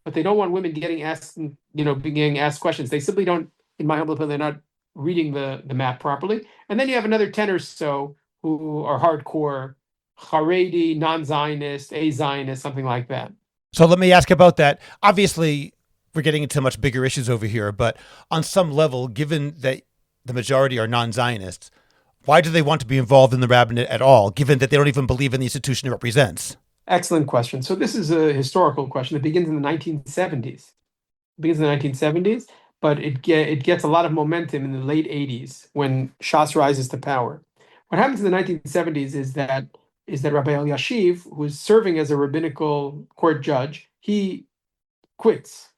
but they don't want women getting asked questions. They simply don't, in my humble opinion, they're not reading the map properly. And then you have another 10 or so who are hardcore Haredi, non-Zionist, a-Zionist, something like that. So let me ask about that. Obviously, we're getting into much bigger issues over here, but on some level, given that the majority are non-Zionists, why do they want to be involved in the rabbinate at all, given that they don't even believe in the institution it represents? Excellent question. So this is a historical question. It begins in the 1970s. But it gets a lot of momentum in the late 80s when Shas rises to power. What happens in the 1970s is that Rabbi Elyashiv, who's serving as a rabbinical court judge, he quits,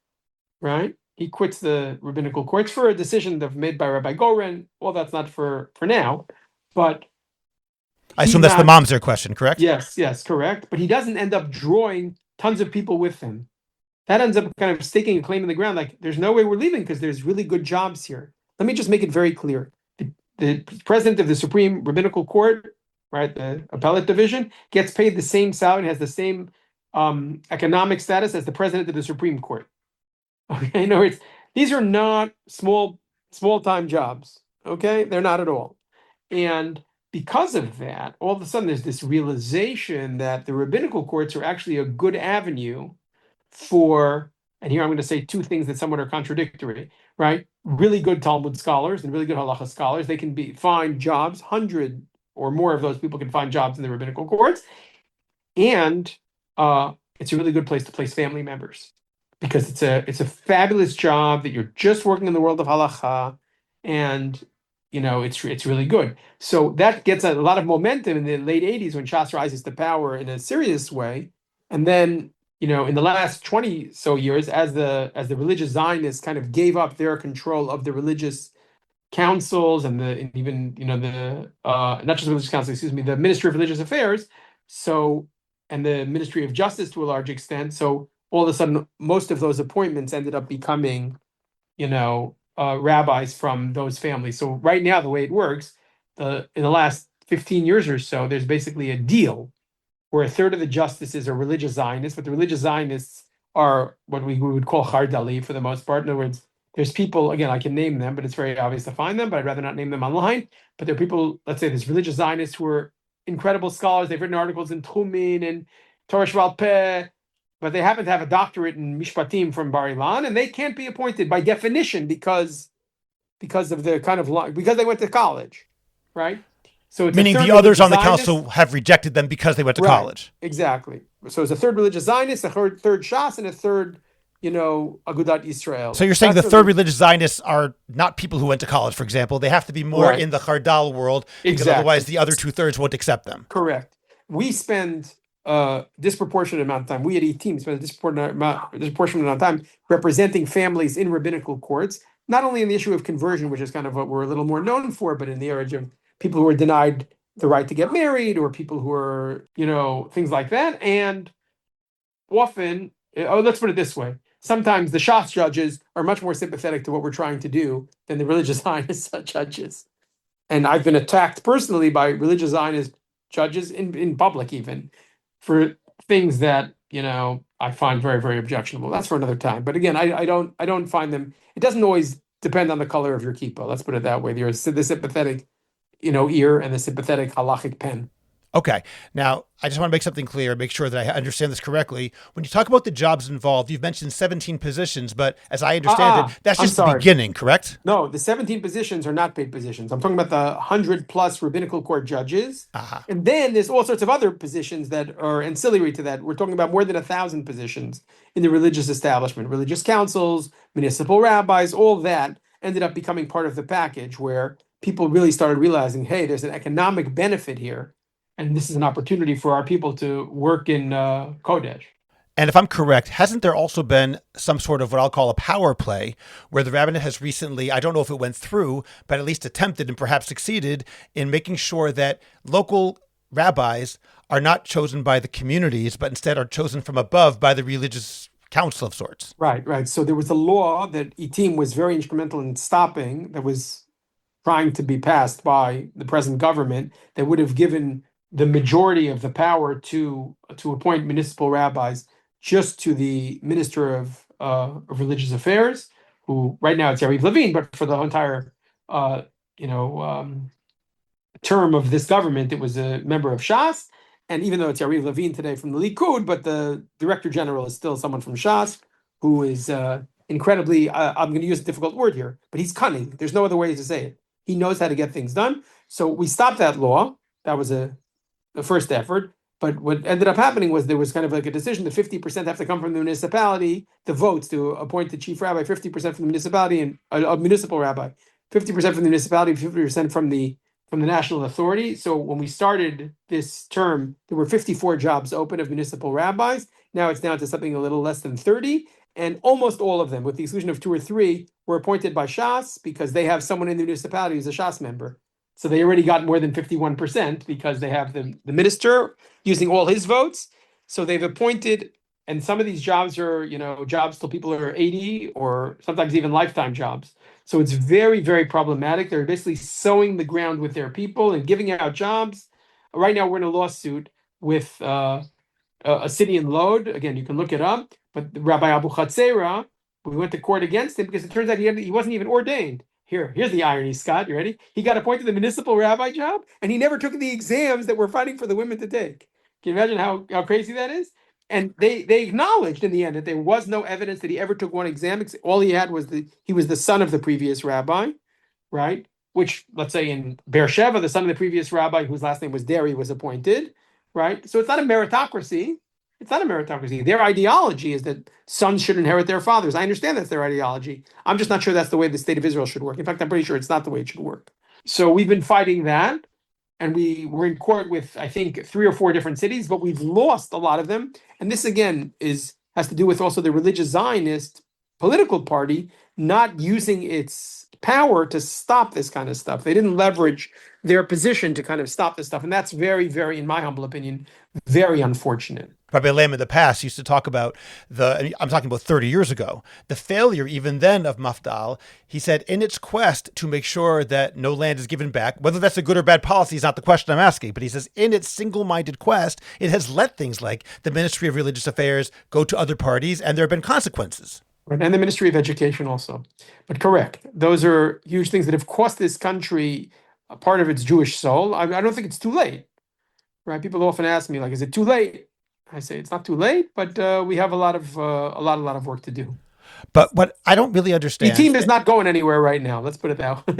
right? He quits the rabbinical courts for a decision that was made by Rabbi Goren. Well, that's not for now, but I assume that's the mamzer question, correct? Yes, correct. But he doesn't end up drawing tons of people with him. That ends up kind of staking a claim in the ground, like there's no way we're leaving because there's really good jobs here. Let me just make it very clear. The president of the Supreme Rabbinical Court, right, the appellate division, gets paid the same salary and has the same economic status as the president of the Supreme Court. Okay, in other words, these are not small-time jobs. Okay, they're not at all. And because of that, all of a sudden there's this realization that the rabbinical courts are actually a good avenue for, and here I'm going to say two things that somewhat are contradictory, right? Really good Talmud scholars and really good halacha scholars, they can find jobs, 100 or more of those people can find jobs in the rabbinical courts, and it's a really good place to place family members because it's a fabulous job that you're just working in the world of halacha, and it's really good. So that gets a lot of momentum in the late 80s when Shas rises to power in a serious way, and then in the last 20 so years, as the religious Zionists kind of gave up their control of the religious councils and even not just the religious council, the Ministry of Religious Affairs, and the Ministry of Justice to a large extent. So all of a sudden, most of those appointments ended up becoming, rabbis from those families. So right now, the way it works, in the last 15 years or so, there's basically a deal where a third of the justices are religious Zionists, but the religious Zionists are what we would call Chardali for the most part. In other words, there's people, again, I can name them, but it's very obvious to find them, but I'd rather not name them online. But there are people, let's say there's religious Zionists who are incredible scholars. They've written articles in Tchumin and Torah Shebaal Peh, but they happen to have a doctorate in Mishpatim from Bar Ilan, and they can't be appointed by definition because of the because they went to college, right? So it's meaning the others on the council have rejected them because they went to college. Exactly. So it's a third religious Zionist, a third Shas, and a third, Agudat Yisrael. So you're saying the third religious Zionists are not people who went to college, for example. They have to be more in the Chardal world because otherwise the other 2/3 won't accept them. Correct. We spend a disproportionate amount of time. We at E-Team spend a disproportionate amount of time representing families in rabbinical courts, not only in the issue of conversion, which is kind of what we're a little more known for, but in the area of people who are denied the right to get married, or people who are, things like that. And often, let's put it this way. Sometimes the Shas judges are much more sympathetic to what we're trying to do than the religious Zionist judges. And I've been attacked personally by religious Zionist judges in public even for things that, I find very, very objectionable. That's for another time. But again, I don't find them, it doesn't always depend on the color of your kippah. Let's put it that way. There's the sympathetic ear and the sympathetic halachic pen. Okay. Now, I just want to make something clear, make sure that I understand this correctly. When you talk about the jobs involved, you've mentioned 17 positions, but as I understand it, that's just the beginning, correct? No, the 17 positions are not paid positions. I'm talking about the 100 plus rabbinical court judges. And then there's all sorts of other positions that are ancillary to that. We're talking about more than 1,000 positions in the religious establishment, religious councils, municipal rabbis, all that ended up becoming part of the package where people really started realizing, hey, there's an economic benefit here. And this is an opportunity for our people to work in Kodesh. And if I'm correct, hasn't there also been some sort of what I'll call a power play where the Rabbinate has recently, I don't know if it went through, but at least attempted and perhaps succeeded in making sure that local rabbis are not chosen by the communities, but instead are chosen from above by the religious council of sorts. Right, right. So there was a law that Itim was very instrumental in stopping that was trying to be passed by the present government that would have given the majority of the power to appoint municipal rabbis just to the minister of religious affairs, who right now it's Yariv Levin, but for the entire uh, you know term of this government, it was a member of Shas. And even though it's Yariv Levin today from the Likud, but the director general is still someone from Shas who is incredibly, I'm going to use a difficult word here, but he's cunning. There's no other way to say it. He knows how to get things done. So we stopped that law. That was the first effort. But what ended up happening was there was kind of like a decision that 50% have to come from the municipality, the votes to appoint the chief rabbi, 50% from the municipality and a municipal rabbi, 50% from the municipality, 50% from the national authority. So when we started this term, there were 54 jobs open of municipal rabbis. Now it's down to something a little less than 30. And almost all of them, with the exclusion of 2 or 3, were appointed by Shas because they have someone in the municipality who's a Shas member. So they already got more than 51% because they have the minister using all his votes. So they've appointed, and some of these jobs are, jobs till people are 80 or sometimes even lifetime jobs. So it's very, very problematic. They're basically sowing the ground with their people and giving out jobs. Right now, we're in a lawsuit with a city in Lod. Again, you can look it up. But Rabbi Abu Chatzera, we went to court against him because it turns out he wasn't even ordained. Here's the irony, Scott. You ready? He got appointed to the municipal rabbi job, and he never took the exams that we're fighting for the women to take. Can you imagine how crazy that is? And they acknowledged in the end that there was no evidence that he ever took one exam. All he had was he was the son of the previous rabbi, right? Which, let's say in Beersheba, the son of the previous rabbi, whose last name was Derry, was appointed, right? So it's not a meritocracy. It's not a meritocracy. Their ideology is that sons should inherit their fathers. I understand that's their ideology. I'm just not sure that's the way the state of Israel should work. In fact, I'm pretty sure it's not the way it should work. So we've been fighting that. And we were in court with, I think, 3 or 4 different cities, but we've lost a lot of them. And this, again, has to do with also the religious Zionist political party not using its power to stop this kind of stuff. They didn't leverage their position to kind of stop this stuff. And that's very, very, in my humble opinion, very unfortunate. Rabbi Lamb in the past used to talk about I'm talking about 30 years ago, the failure even then of Mafdal. He said in its quest to make sure that no land is given back, whether that's a good or bad policy is not the question I'm asking, but he says in its single-minded quest, it has let things like the Ministry of Religious Affairs go to other parties, and there have been consequences. Right, and the Ministry of Education also. But correct, those are huge things that have cost this country a part of its Jewish soul. I don't think it's too late. Right? People often ask me, like, is it too late? I say it's not too late, but we have a lot of work to do. But what I don't really understand, the team is not going anywhere right now. Let's put it that way.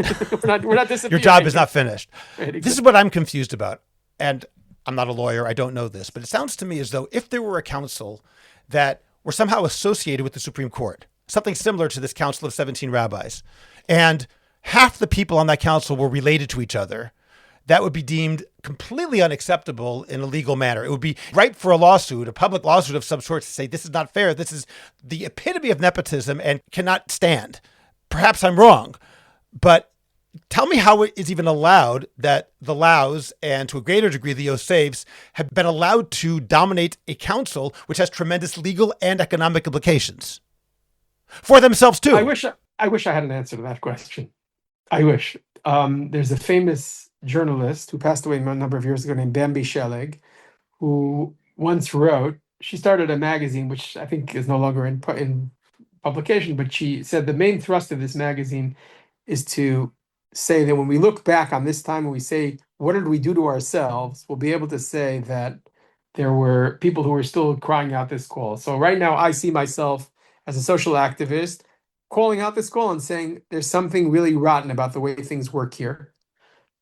we're not disappearing. Your job is not finished. Right, exactly. This is what I'm confused about, and I'm not a lawyer. I don't know this, but it sounds to me as though if there were a council that were somehow associated with the Supreme Court, something similar to this council of 17 rabbis, and half the people on that council were related to each other, that would be deemed completely unacceptable in a legal manner. It would be ripe for a lawsuit, a public lawsuit of some sort, to say this is not fair. This is the epitome of nepotism and cannot stand. Perhaps I'm wrong, but tell me how it is even allowed that the Laos and to a greater degree the Yosefs have been allowed to dominate a council which has tremendous legal and economic implications for themselves too. I wish I had an answer to that question. I wish. There's a famous journalist who passed away a number of years ago named Bambi Sheleg, who once wrote, she started a magazine, which I think is no longer in publication, but she said the main thrust of this magazine is to say that when we look back on this time and we say, what did we do to ourselves? We'll be able to say that there were people who were still crying out this call. So right now I see myself as a social activist calling out this call and saying there's something really rotten about the way things work here.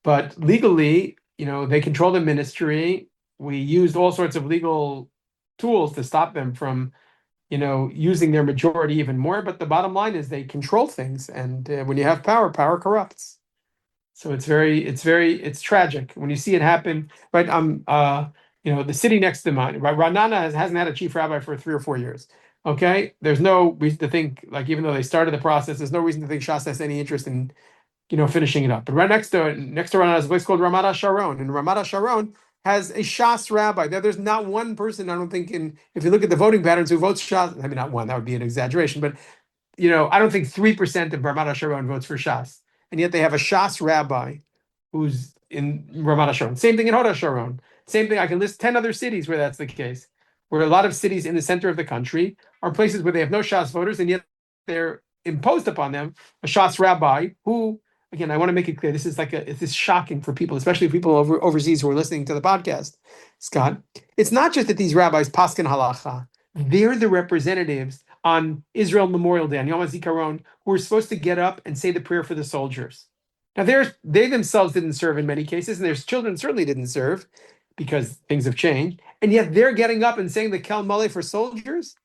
But legally, they control the ministry. We used all sorts of legal tools to stop them from, using their majority even more. But the bottom line is they control things. And when you have power, power corrupts. So it's tragic when you see it happen. Right? The city next to mine, right? Ra'anana hasn't had a chief rabbi for 3 or 4 years. Okay. There's no reason to think, like, even though they started the process, there's no reason to think Shas has any interest in finishing it up. But right next to Ra'anana is a place called Ramat HaSharon. And Ramat HaSharon has a Shas rabbi. There's not one person, I don't think, if you look at the voting patterns, who votes Shas. I mean, not one, that would be an exaggeration, but I don't think 3% of Ramat HaSharon votes for Shas, and yet they have a Shas rabbi who's in Ramat HaSharon. Same thing in Hod HaSharon. Same thing. I can list 10 other cities where that's the case, where a lot of cities in the center of the country are places where they have no Shas voters, and yet they're imposed upon them a Shas rabbi who, again, I want to make it clear, this is shocking for people, especially people overseas who are listening to the podcast, Scott. It's not just that these rabbis paskin halacha; they're the representatives on Israel Memorial Day, on Yom HaZikaron, who are supposed to get up and say the prayer for the soldiers. Now, they themselves didn't serve in many cases, and their children certainly didn't serve because things have changed, and yet they're getting up and saying the Kel Maleh for soldiers.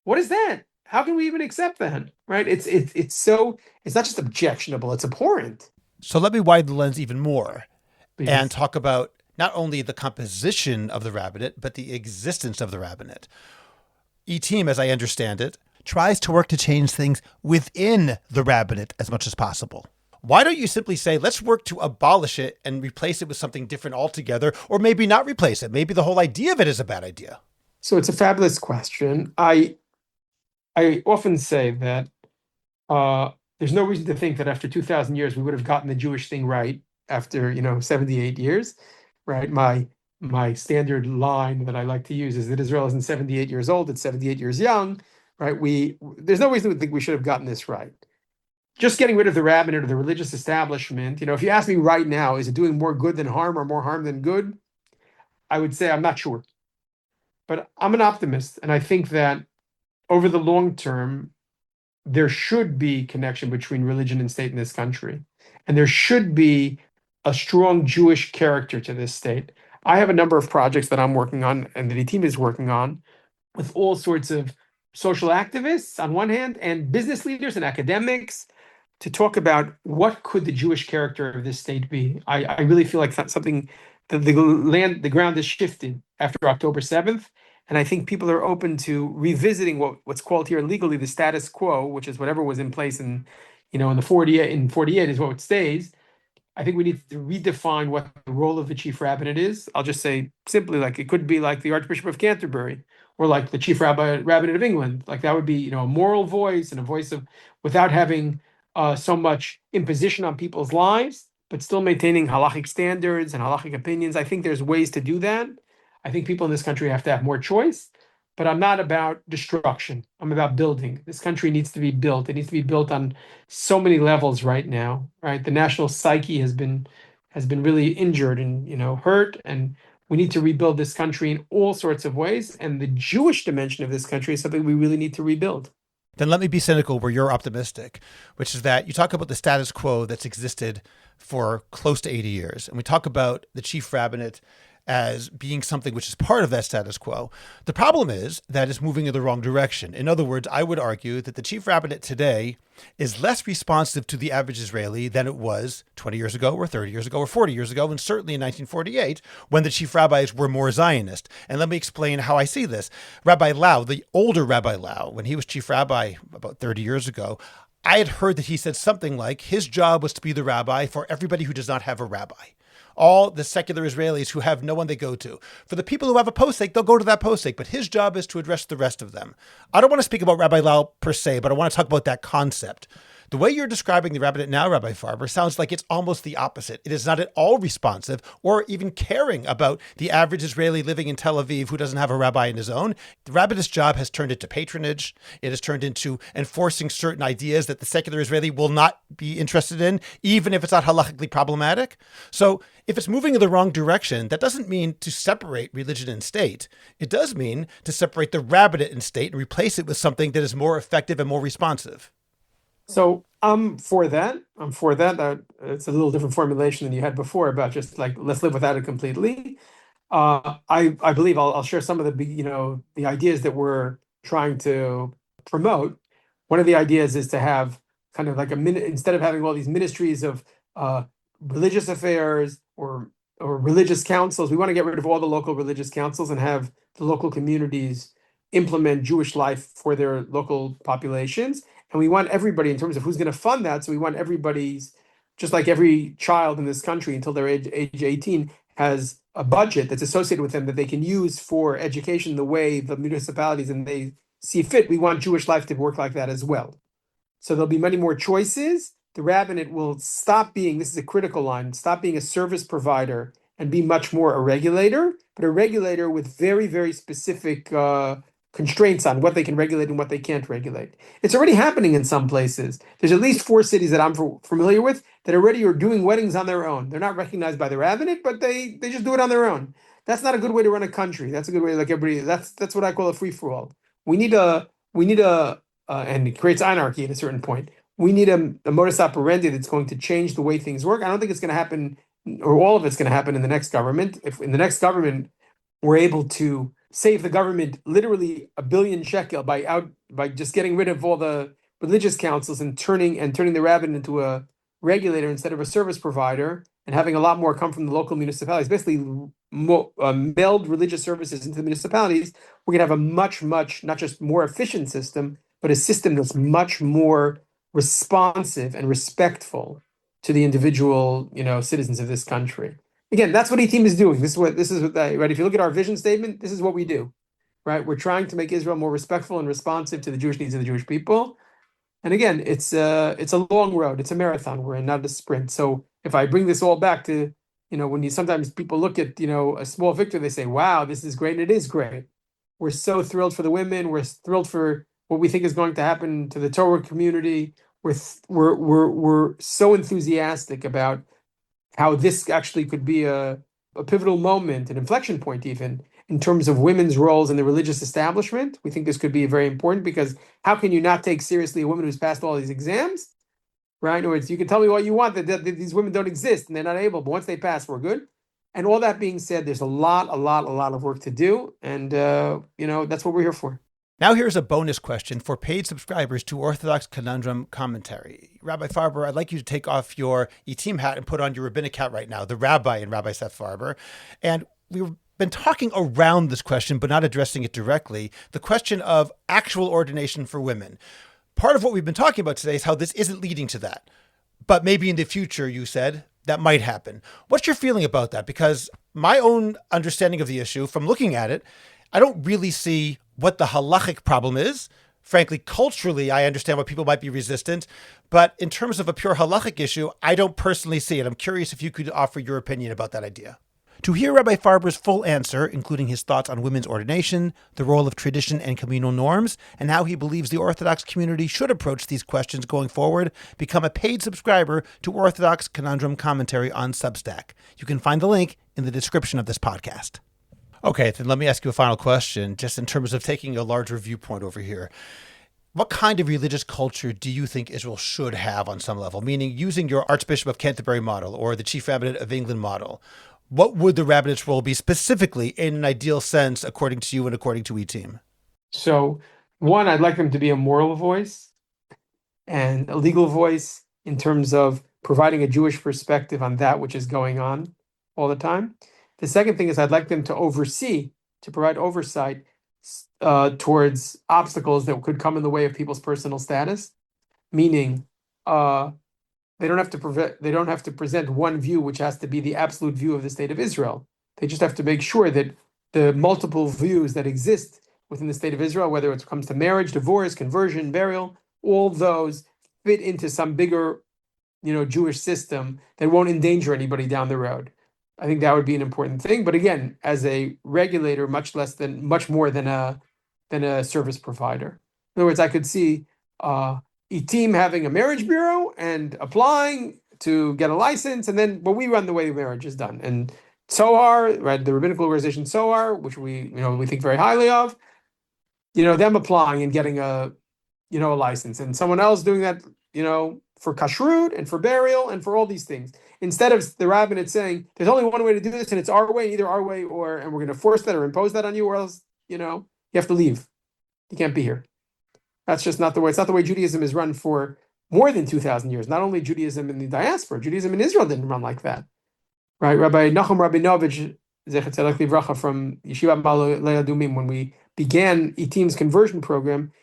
What is that? How can we even accept that? Right? It's not just objectionable; it's abhorrent. So let me widen the lens even more Please. And talk about not only the composition of the rabbinate, but the existence of the rabbinate. E-Team, as I understand it, tries to work to change things within the rabbinate as much as possible. Why don't you simply say, let's work to abolish it and replace it with something different altogether, or maybe not replace it? Maybe the whole idea of it is a bad idea. So it's a fabulous question. I often say that there's no reason to think that after 2,000 years we would have gotten the Jewish thing right after 78 years, right? My standard line that I like to use is that Israel isn't 78 years old; it's 78 years young, right? There's no reason to think we should have gotten this right. Just getting rid of the rabbinate or the religious establishment, if you ask me right now, is it doing more good than harm or more harm than good? I would say I'm not sure. But I'm an optimist, and I think that over the long term, there should be connection between religion and state in this country. And there should be a strong Jewish character to this state. I have a number of projects that I'm working on and that the team is working on with all sorts of social activists on one hand and business leaders and academics to talk about what could the Jewish character of this state be. I really feel like that's something that the ground has shifted after October 7th. And I think people are open to revisiting what's called here legally the status quo, which is whatever was in place in the 48 is what stays. I think we need to redefine what the role of the chief rabbinate is. I'll just say simply, like, it could be like the Archbishop of Canterbury or like the chief rabbinate of England. Like, that would be a moral voice and a voice of, without having so much imposition on people's lives, but still maintaining halachic standards and halachic opinions. I think there's ways to do that. I think people in this country have to have more choice, but I'm not about destruction. I'm about building. This country needs to be built. It needs to be built on so many levels right now, right? The national psyche has been really injured and hurt, and we need to rebuild this country in all sorts of ways. And the Jewish dimension of this country is something we really need to rebuild. Then let me be cynical where you're optimistic, which is that you talk about the status quo that's existed for close to 80 years. And we talk about the chief rabbinate as being something which is part of that status quo. The problem is that it's moving in the wrong direction. In other words, I would argue that the chief rabbinate today is less responsive to the average Israeli than it was 20 years ago or 30 years ago or 40 years ago, and certainly in 1948 when the chief rabbis were more Zionist. And let me explain how I see this. Rabbi Lau, the older Rabbi Lau, when he was chief rabbi about 30 years ago, I had heard that he said something like his job was to be the rabbi for everybody who does not have a rabbi. All the secular Israelis who have no one they go to. For the people who have a posek, they'll go to that posek, but his job is to address the rest of them. I don't want to speak about Rabbi Lau per se, but I want to talk about that concept. The way you're describing the rabbinate now, Rabbi Farber, sounds like it's almost the opposite. It is not at all responsive or even caring about the average Israeli living in Tel Aviv who doesn't have a rabbi in his own. The rabbinate's job has turned into patronage. It has turned into enforcing certain ideas that the secular Israeli will not be interested in, even if it's not halachically problematic. So if it's moving in the wrong direction, that doesn't mean to separate religion and state. It does mean to separate the rabbinate and state and replace it with something that is more effective and more responsive. So I'm for that. It's a little different formulation than you had before about just like, let's live without it completely. I believe I'll share some of the ideas that we're trying to promote. One of the ideas is to have kind of like instead of having all these ministries of religious affairs or religious councils, we want to get rid of all the local religious councils and have the local communities implement Jewish life for their local populations. And we want everybody, in terms of who's going to fund that, so we want everybody's, just like every child in this country until they're age 18, has a budget that's associated with them that they can use for education the way the municipalities and they see fit. We want Jewish life to work like that as well. So there'll be many more choices. The rabbinate will stop being, this is a critical line, stop being a service provider and be much more a regulator, but a regulator with very, very specific constraints on what they can regulate and what they can't regulate. It's already happening in some places. There's at least 4 cities that I'm familiar with that already are doing weddings on their own. They're not recognized by the rabbinate, but they just do it on their own. That's not a good way to run a country. That's a good way, like everybody. That's what I call a free for all. We need a and it creates anarchy at a certain point. We need a modus operandi that's going to change the way things work. I don't think it's going to happen, or all of it's going to happen in the next government. If in the next government we're able to save the government literally $1 billion shekel by just getting rid of all the religious councils and turning the rabbinate into a regulator instead of a service provider, and having a lot more come from the local municipalities, basically meld religious services into the municipalities, we're going to have a much, not just more efficient system, but a system that's much more responsive and respectful to the individual, citizens of this country. Again, that's what E-Team is doing. This is what right. If you look at our vision statement, this is what we do, right? We're trying to make Israel more respectful and responsive to the Jewish needs of the Jewish people. And again, it's a long road. It's a marathon we're in, not a sprint. So if I bring this all back to, when sometimes people look at, a small victory, they say, wow, this is great. And it is great. We're so thrilled for the women. We're thrilled for what we think is going to happen to the Torah community. We're so enthusiastic about how this actually could be a pivotal moment, an inflection point even, in terms of women's roles in the religious establishment. We think this could be very important, because how can you not take seriously a woman who's passed all these exams, right? In other words, you can tell me what you want, that these women don't exist and they're not able, but once they pass, we're good. And all that being said, there's a lot of work to do. And, that's what we're here for. Now here's a bonus question for paid subscribers to Orthodox Conundrum Commentary. Rabbi Farber, I'd like you to take off your E-Team hat and put on your rabbinic hat right now, the rabbi in Rabbi Seth Farber. And we've been talking around this question, but not addressing it directly, the question of actual ordination for women. Part of what we've been talking about today is how this isn't leading to that. But maybe in the future, you said, that might happen. What's your feeling about that? Because my own understanding of the issue, from looking at it, I don't really see what the halachic problem is. Frankly, culturally, I understand why people might be resistant. But in terms of a pure halachic issue, I don't personally see it. I'm curious if you could offer your opinion about that idea. To hear Rabbi Farber's full answer, including his thoughts on women's ordination, the role of tradition and communal norms, and how he believes the Orthodox community should approach these questions going forward, become a paid subscriber to Orthodox Conundrum Commentary on Substack. You can find the link in the description of this podcast. Okay, then let me ask you a final question, just in terms of taking a larger viewpoint over here. What kind of religious culture do you think Israel should have on some level? Meaning, using your Archbishop of Canterbury model or the Chief Rabbinate of England model, what would the rabbinate's role be specifically in an ideal sense, according to you and according to E-Team? So, one, I'd like them to be a moral voice and a legal voice in terms of providing a Jewish perspective on that which is going on all the time. The second thing is I'd like them to provide oversight towards obstacles that could come in the way of people's personal status, meaning they don't have to present one view which has to be the absolute view of the state of Israel. They just have to make sure that the multiple views that exist within the state of Israel, whether it comes to marriage, divorce, conversion, burial, all those fit into some bigger, Jewish system that won't endanger anybody down the road. I think that would be an important thing. But again, as a regulator, much more than a service provider. In other words, I could see E-Team having a marriage bureau and applying to get a license, and then we run the way the marriage is done. And Sohar, right, the rabbinical organization Sohar, which we think very highly of, them applying and getting a license, and someone else doing that, for kashrut and for burial and for all these things. Instead of the rabbinate saying, there's only one way to do this, and it's our way, either our way and we're going to force that or impose that on you, or else, you have to leave. You can't be here. That's just not the way. It's not the way Judaism is run for more than 2,000 years. Not only Judaism in the diaspora, Judaism in Israel didn't run like that. Right? Rabbi Nachum Rabinovich, Zechet Tzedek Livracha, from Yeshiva Ma'ale Adumim, when we began E-Team's conversion program,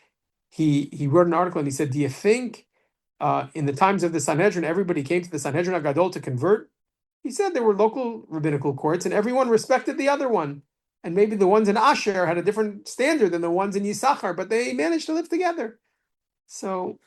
he wrote an article and he said, do you think in the times of the Sanhedrin, everybody came to the Sanhedrin Agadol to convert? He said there were local rabbinical courts, and everyone respected the other one. And maybe the ones in Asher had a different standard than the ones in Yisachar, but they managed to live together. So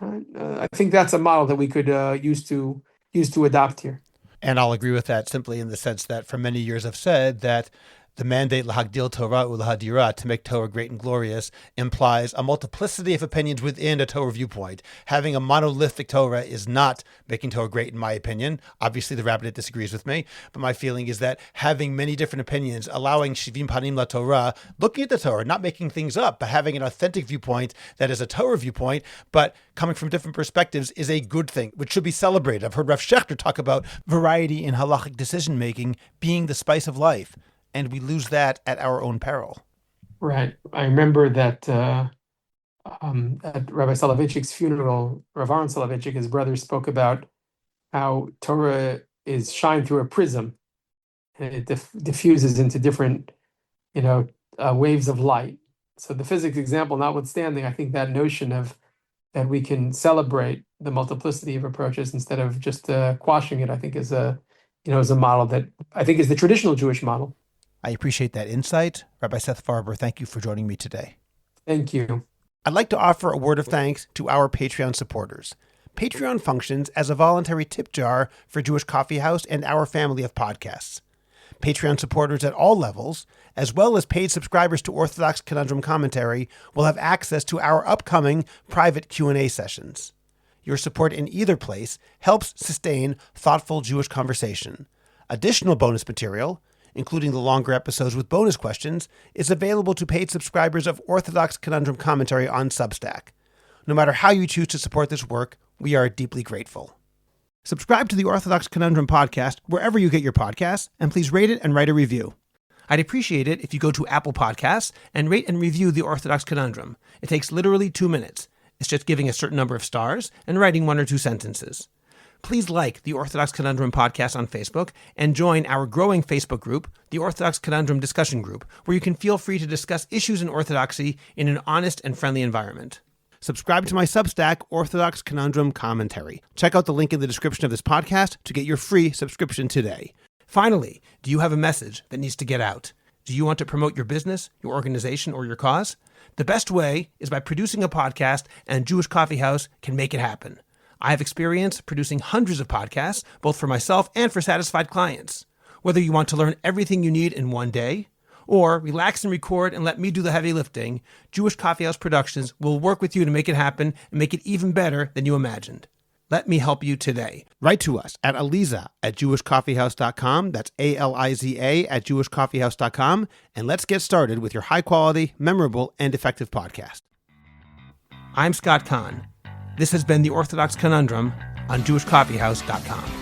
I think that's a model that we could use to adopt here. And I'll agree with that simply in the sense that for many years I've said that the mandate lahagdil Torah ulahadira, to make Torah great and glorious, implies a multiplicity of opinions within a Torah viewpoint. Having a monolithic Torah is not making Torah great, in my opinion. Obviously, the Rabbinate disagrees with me, but my feeling is that having many different opinions, allowing shivim panim la Torah, looking at the Torah, not making things up, but having an authentic viewpoint that is a Torah viewpoint, but coming from different perspectives, is a good thing, which should be celebrated. I've heard Rav Shechter talk about variety in halachic decision-making being the spice of life. And we lose that at our own peril. Right. I remember that at Rabbi Soloveitchik's funeral, Rav Aaron Soloveitchik, his brother, spoke about how Torah is shined through a prism, and it diffuses into different, waves of light. So the physics example notwithstanding, I think that notion of that we can celebrate the multiplicity of approaches instead of just quashing it, I think is a model that I think is the traditional Jewish model. I appreciate that insight. Rabbi Seth Farber, thank you for joining me today. Thank you. I'd like to offer a word of thanks to our Patreon supporters. Patreon functions as a voluntary tip jar for Jewish Coffee House and our family of podcasts. Patreon supporters at all levels, as well as paid subscribers to Orthodox Conundrum Commentary, will have access to our upcoming private Q&A sessions. Your support in either place helps sustain thoughtful Jewish conversation. Additional bonus material, including the longer episodes with bonus questions, is available to paid subscribers of Orthodox Conundrum Commentary on Substack. No matter how you choose to support this work, we are deeply grateful. Subscribe to the Orthodox Conundrum podcast wherever you get your podcasts, and please rate it and write a review. I'd appreciate it if you go to Apple Podcasts and rate and review the Orthodox Conundrum. It takes literally 2 minutes. It's just giving a certain number of stars and writing 1 or 2 sentences. Please like the Orthodox Conundrum podcast on Facebook and join our growing Facebook group, the Orthodox Conundrum Discussion Group, where you can feel free to discuss issues in Orthodoxy in an honest and friendly environment. Subscribe to my Substack, Orthodox Conundrum Commentary. Check out the link in the description of this podcast to get your free subscription today. Finally, do you have a message that needs to get out? Do you want to promote your business, your organization, or your cause? The best way is by producing a podcast, and Jewish Coffee House can make it happen. I have experience producing hundreds of podcasts, both for myself and for satisfied clients. Whether you want to learn everything you need in one day, or relax and record and let me do the heavy lifting, Jewish Coffee House Productions will work with you to make it happen and make it even better than you imagined. Let me help you today. Write to us at aliza@jewishcoffeehouse.com. That's ALIZA @jewishcoffeehouse.com. And let's get started with your high-quality, memorable, and effective podcast. I'm Scott Kahn. This has been the Orthodox Conundrum on jewishcoffeehouse.com.